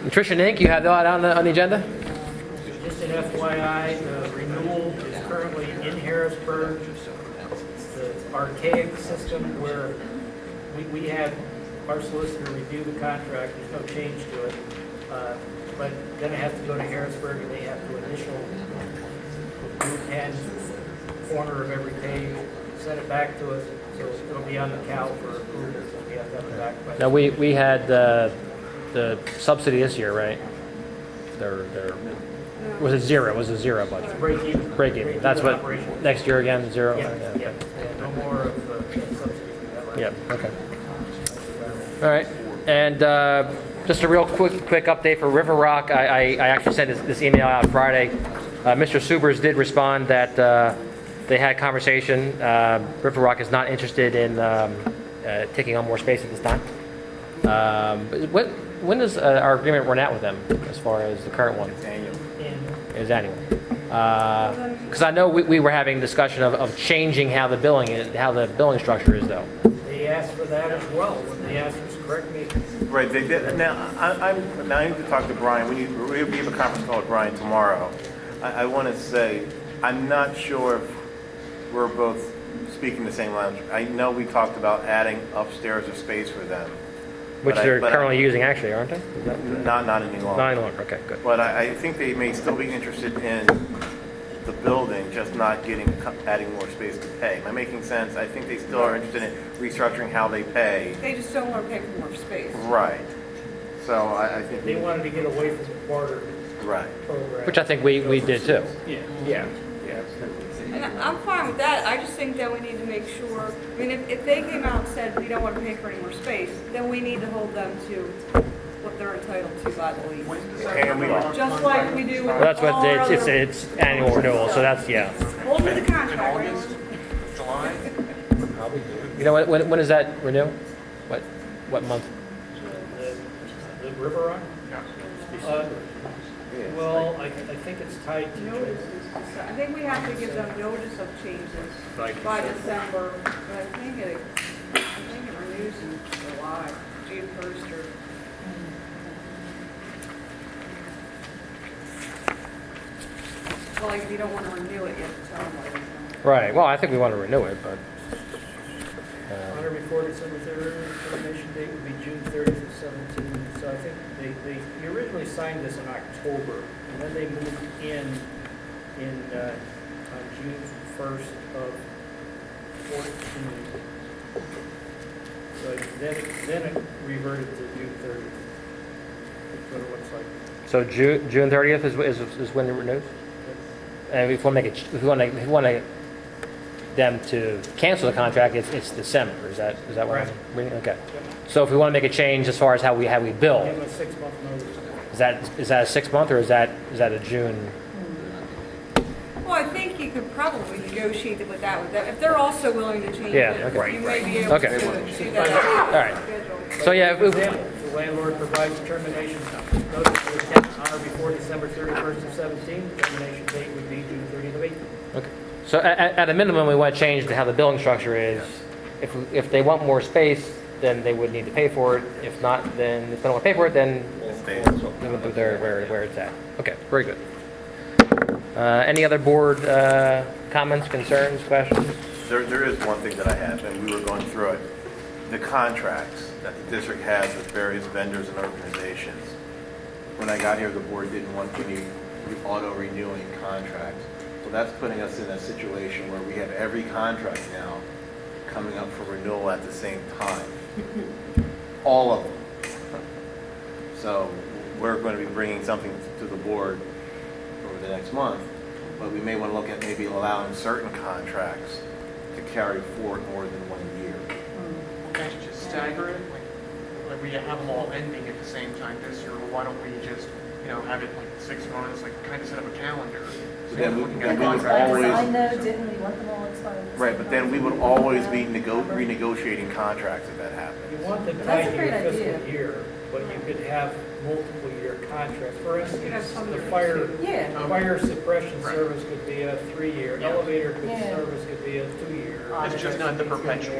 Nutrition Inc., you have that on the agenda? Just an FYI, the renewal is currently in Harrisburg. It's the archaic system where we had our solicitor review the contract, there's no change to it. But then it has to go to Harrisburg and they have to initial group and corner of every page, send it back to us, so it'll be on the CAL for approval, so we have to have it back by. Now, we had the subsidy this year, right? Was it zero? It was a zero budget? Break even. Break even. That's what, Operation. next year again, zero? Yeah, no more of subsidies. Yeah, okay. All right, and just a real quick update for River Rock. I actually sent this email out Friday. Mr. Subers did respond that they had conversation. River Rock is not interested in taking on more space at this time. When does our agreement run out with them as far as the current one? Is annual. Because I know we were having discussion of changing how the billing structure is, though. They asked for that as well, when they asked us, correct me. Right, they did. Now, I need to talk to Brian. We have a conference call with Brian tomorrow. I want to say, I'm not sure if we're both speaking the same language. I know we talked about adding upstairs a space for them. Which they're currently using, actually, aren't they? Not any longer. Not any longer, okay, good. But I think they may still be interested in the building, just not adding more space to pay. Am I making sense? I think they still are interested in restructuring how they pay. They just don't want to pay for more space. Right. So I think They wanted to get away from the barter right. program. Which I think we did, too. Yeah. And I'm fine with that, I just think that we need to make sure, I mean, if they came out and said, we don't want to pay for any more space, then we need to hold them to what they're entitled to by the lease. And we are. Just like we do with Well, that's what, all our other. it's annual renewal, so that's, yeah. Hold to the contract, right? July? You know, when does that renew? What month? The River Rock? Well, I think it's tied to. Notices, I think we have to give them notice of changes by December, but I think it renews in July, June 1st or. Well, like if you don't want to renew it, you have to tell them what it is. Right, well, I think we want to renew it, but... On or before December 3rd, termination date would be June 30th of 17. So I think they originally signed this in October, and then they moved in on June 1st of 14. So then it reverted to June 30th. That's what it looks like. So June 30th is when it renews? And if we want them to cancel the contract, it's December. Is that what Right. I'm reading? Okay. So if we want to make a change as far as how we bill, Give them a 6-month notice. is that a 6 month or is that a June? Well, I think you could probably negotiate it with them. If they're also willing to change Yeah, it, okay. you may be able Okay. to do that. All right. Schedule. So yeah, For example, if the landlord provides termination notice to the tenant on or before December 31st of 17, the termination date would be June 30th of 18. okay. So at a minimum, we want to change to how the billing structure is if they want more space, then they would need to pay for it. If not, then if they don't want to pay for it, then leave it there where it's at. Okay, very good. Any other board comments, concerns, questions? There is one thing that I have, and we were going through it. The contracts that the district has with various vendors and organizations. When I got here, the board didn't want any auto-renewing contracts. So that's putting us in a situation where we have every contract now coming up for renewal at the same time. All of them. So we're going to be bringing something to the board over the next month, but we may want to look at maybe allowing certain contracts to carry forward more than 1 year. Just stagger it, like we have them all ending at the same time this year, why don't we just, have it like 6 months, like kind of set up a calendar? So Then we- looking then at we would contracts. always- I know, didn't we want them all expired? at the Right, same but then time? we would always be renegotiating contracts if that happens. You want them That's tied a to your great fiscal idea. year, but you could have multiple year contracts. For You could have instance, some the years. fire, Yeah. fire suppression Right. service could be a 3-year, Yeah. elevator Yeah. service could be a 2-year. It's just not the perpetual.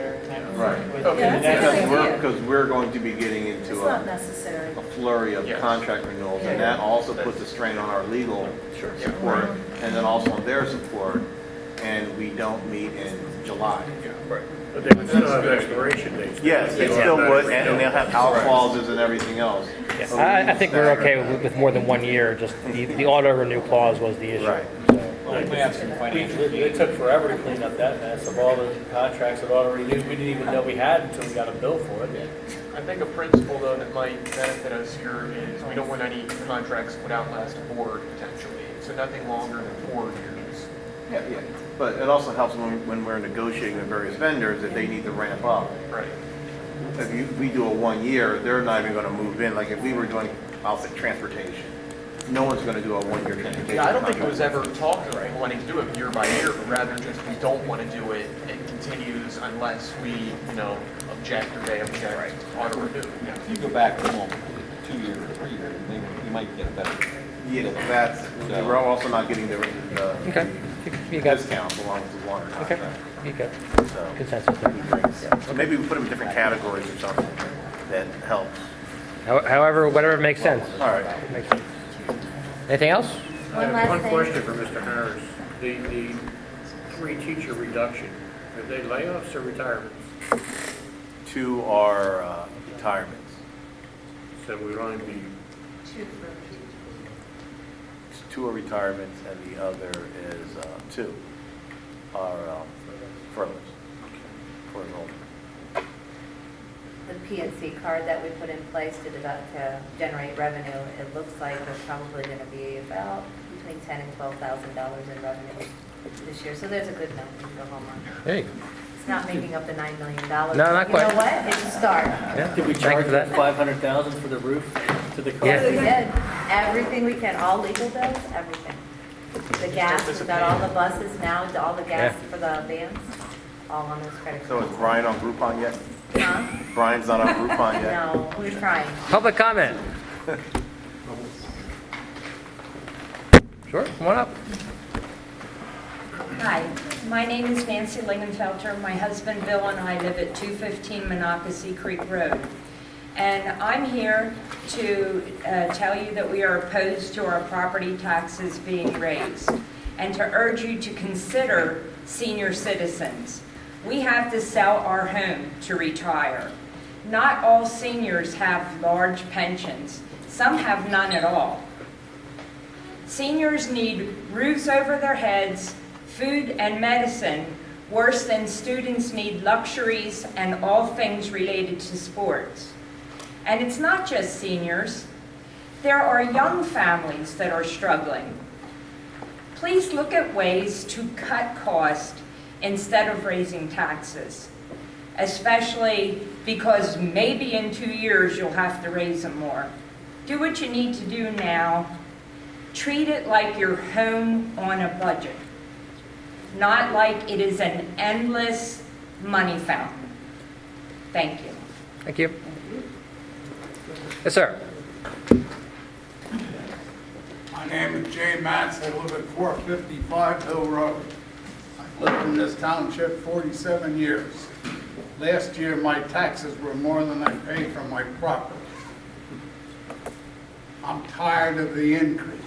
Right. Okay. Yeah, that's a good idea. Because we're going to be getting It's into not a necessary. flurry of Yes. contract renewals, and Yeah. that also puts a strain on our legal Yeah. support, and then also on their support, and we don't meet in July. But they would still have expiration dates. Yes, they still would, and they'll have out clauses and everything else. So I think we're stagger okay that. with more than 1 year, just the auto-renew clause was the issue. Right. So, Well, we have some financial, it took forever to clean up that mess of all the contracts that already renewed. We didn't even know we had until we got a bill for it. I think a principle though that might benefit us here is we don't want any contracts that would outlast a board potentially, so nothing longer than 4 years. Yeah, yeah. But it also helps when we're negotiating with various vendors if they need to ramp up. Right. If we do a 1 year, they're not even going to move in. Like if we were doing, I'll say transportation, no one's going to do a 1 year transportation. Yeah, I don't think it was contract. ever talked of wanting to do it year by year, but rather just we don't want to do it, it continues unless we, object or they object, auto renew. Yeah. If you go back to normal, 2 years or 3 years, maybe you might get a better. Yeah, that's, we're also not getting the Okay. You got, discount along with the water okay, contract. you got So consensus there. so maybe we put them in different categories or something that helps. However, whatever makes sense. All right. Makes sense. Anything else? One last One thing. question for Mr. Harris. The 3 teacher reduction, are they layoffs or retirements? 2 are retirements. So we would only be, 2 are retirements and the other is 2 are furloughs for enrollment. The PNC card that we put in place to generate revenue, it looks like we're probably going to be about between $10,000 and $12,000 in revenue this year. So there's a good number to go home on. There you go. It's not making up the $9 million. No, not You quite. know what? It's a start. Yeah. Did we Thank you charge for that. $500,000 for the roof to the car? Yeah. We did. Everything we can, all legal bills, everything. The gas, we've got all the buses now, all the gas Yeah. for the vans, all on those credit So cards. is Brian on Groupon yet? Huh? Brian's not on Groupon yet? No, we're trying. Public comment. Sure, come on up. Hi, my name is Nancy Lingenfelter. My husband Bill and I live at 215 Monocacy Creek Road. And I'm here to tell you that we are opposed to our property taxes being raised and to urge you to consider senior citizens. We have to sell our home to retire. Not all seniors have large pensions. Some have none at all. Seniors need roofs over their heads, food and medicine, worse than students need luxuries and all things related to sports. And it's not just seniors. There are young families that are struggling. Please look at ways to cut costs instead of raising taxes, especially because maybe in 2 years you'll have to raise them more. Do what you need to do now. Treat it like you're home on a budget, not like it is an endless money fountain. Thank you. Thank you. Yes, sir. My name is Jay Matz. I live at 455 Hill Road. I've lived in this township 47 years. Last year, my taxes were more than I paid for my property. I'm tired of the increase.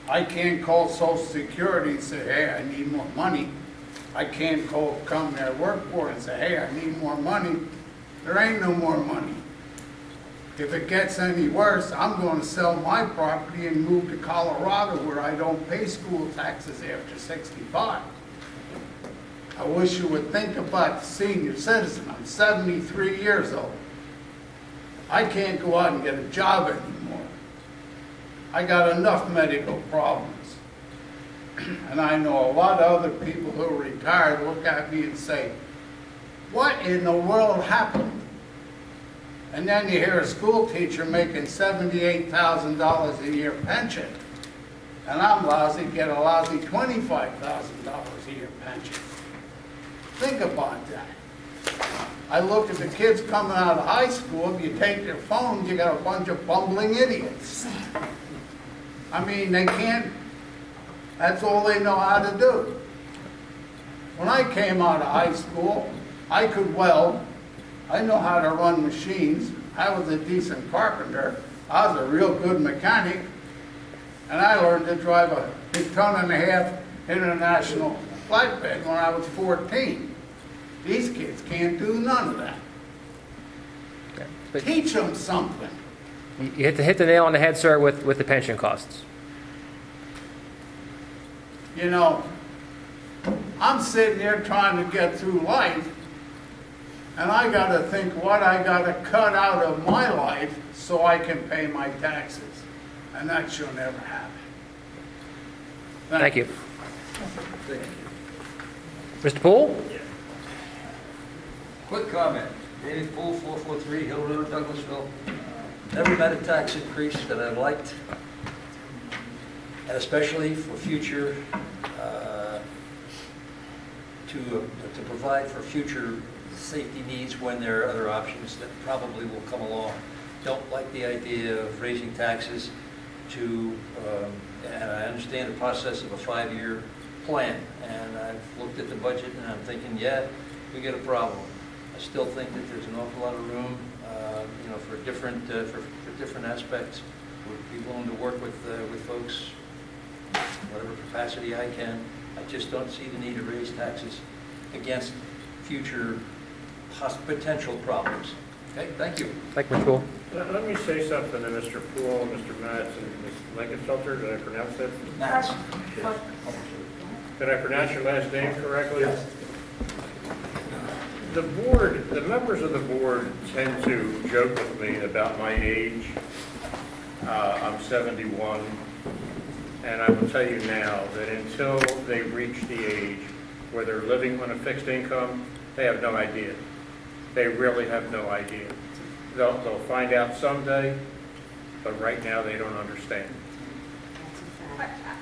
I can't call Social Security and say, hey, I need more money. I can't come there, work for it and say, hey, I need more money. There ain't no more money. If it gets any worse, I'm going to sell my property and move to Colorado where I don't pay school taxes after 65. I wish you would think about the senior citizen. I'm 73 years old. I can't go out and get a job anymore. I got enough medical problems. And I know a lot of other people who are retired look at me and say, what in the world happened? And then you hear a school teacher making $78,000 a year pension. And I'm lousy, get a lousy $25,000 a year pension. Think about that. I look at the kids coming out of high school, if you take their phones, you got a bunch of bumbling idiots. I mean, they can't, that's all they know how to do. When I came out of high school, I could weld, I know how to run machines, I was a decent carpenter, I was a real good mechanic, and I learned to drive a 1.5 ton international flatbed when I was 14. These kids can't do none of that. But Teach them something. you hit the nail on the head, sir, with the pension costs. You know, I'm sitting there trying to get through life, and I got to think what I got to cut out of my life so I can pay my taxes. And that should never happen. Thank you. Mr. Poole? Quick comment. David Poole, 443 Hill Road, Douglasville. Never met a tax increase that I liked, and especially for future, to provide for future safety needs when there are other options that probably will come along. Don't like the idea of raising taxes to, and I understand the process of a 5-year plan, and I've looked at the budget and I'm thinking, yeah, we get a problem. I still think that there's an awful lot of room, for different aspects. Would be willing to work with folks, whatever capacity I can. I just don't see the need to raise taxes against future potential problems. Okay, thank you. Thank you, Mr. Poole. Let me say something to Mr. Poole, Mr. Matz, and Ms. Lingenfelter. Did I pronounce that? Matz. Did I pronounce your last name correctly? Yes. The board, the members of the board tend to joke with me about my age. I'm 71, and I will tell you now that until they reach the age where they're living on a fixed income, they have no idea. They really have no idea. They'll find out someday, but right now they don't understand.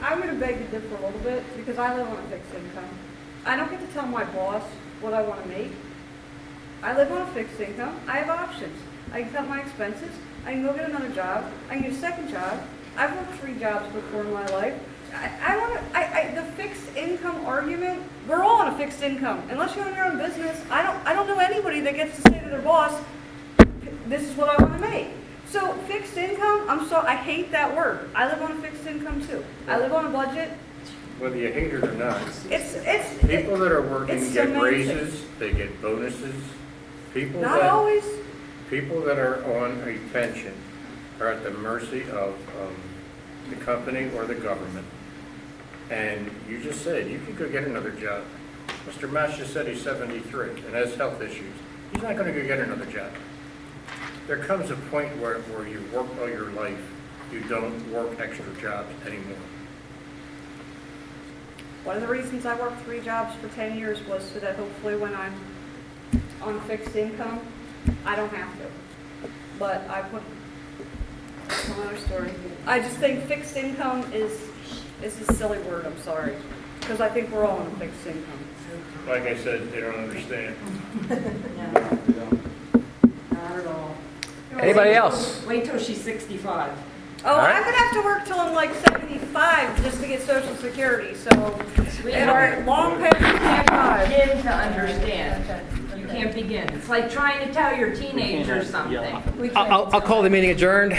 I'm going to beg to differ a little bit because I live on a fixed income. I don't get to tell my boss what I want to make. I live on a fixed income. I have options. I can cut my expenses. I can go get another job. I can get a second job. I've worked 3 jobs before in my life. The fixed income argument, we're all on a fixed income. Unless you own your own business, I don't know anybody that gets to say to their boss, this is what I want to make. So fixed income, I hate that word. I live on a fixed income too. I live on a budget. Whether you hate it or not, It's people that are working it's get semantics. raises, they get bonuses. Not always. People that are on a pension are at the mercy of the company or the government. And you just said you could go get another job. Mr. Matz just said he's 73 and has health issues. He's not going to go get another job. There comes a point where you work all your life, you don't work extra jobs anymore. One of the reasons I worked 3 jobs for 10 years was so that hopefully when I'm on fixed income, I don't have to. But that's another story. I just think fixed income is a silly word, I'm sorry. Because I think we're all on a fixed income. Like I said, they don't understand. Not at all. Anybody else? Wait till she's 65. Oh, All right. I'm gonna have to work till I'm like 75 just to get Social Security, so it'll be long past can't 75. begin to understand. You can't begin. It's like trying to tell your teenager something. We can't I'll call the meeting adjourned.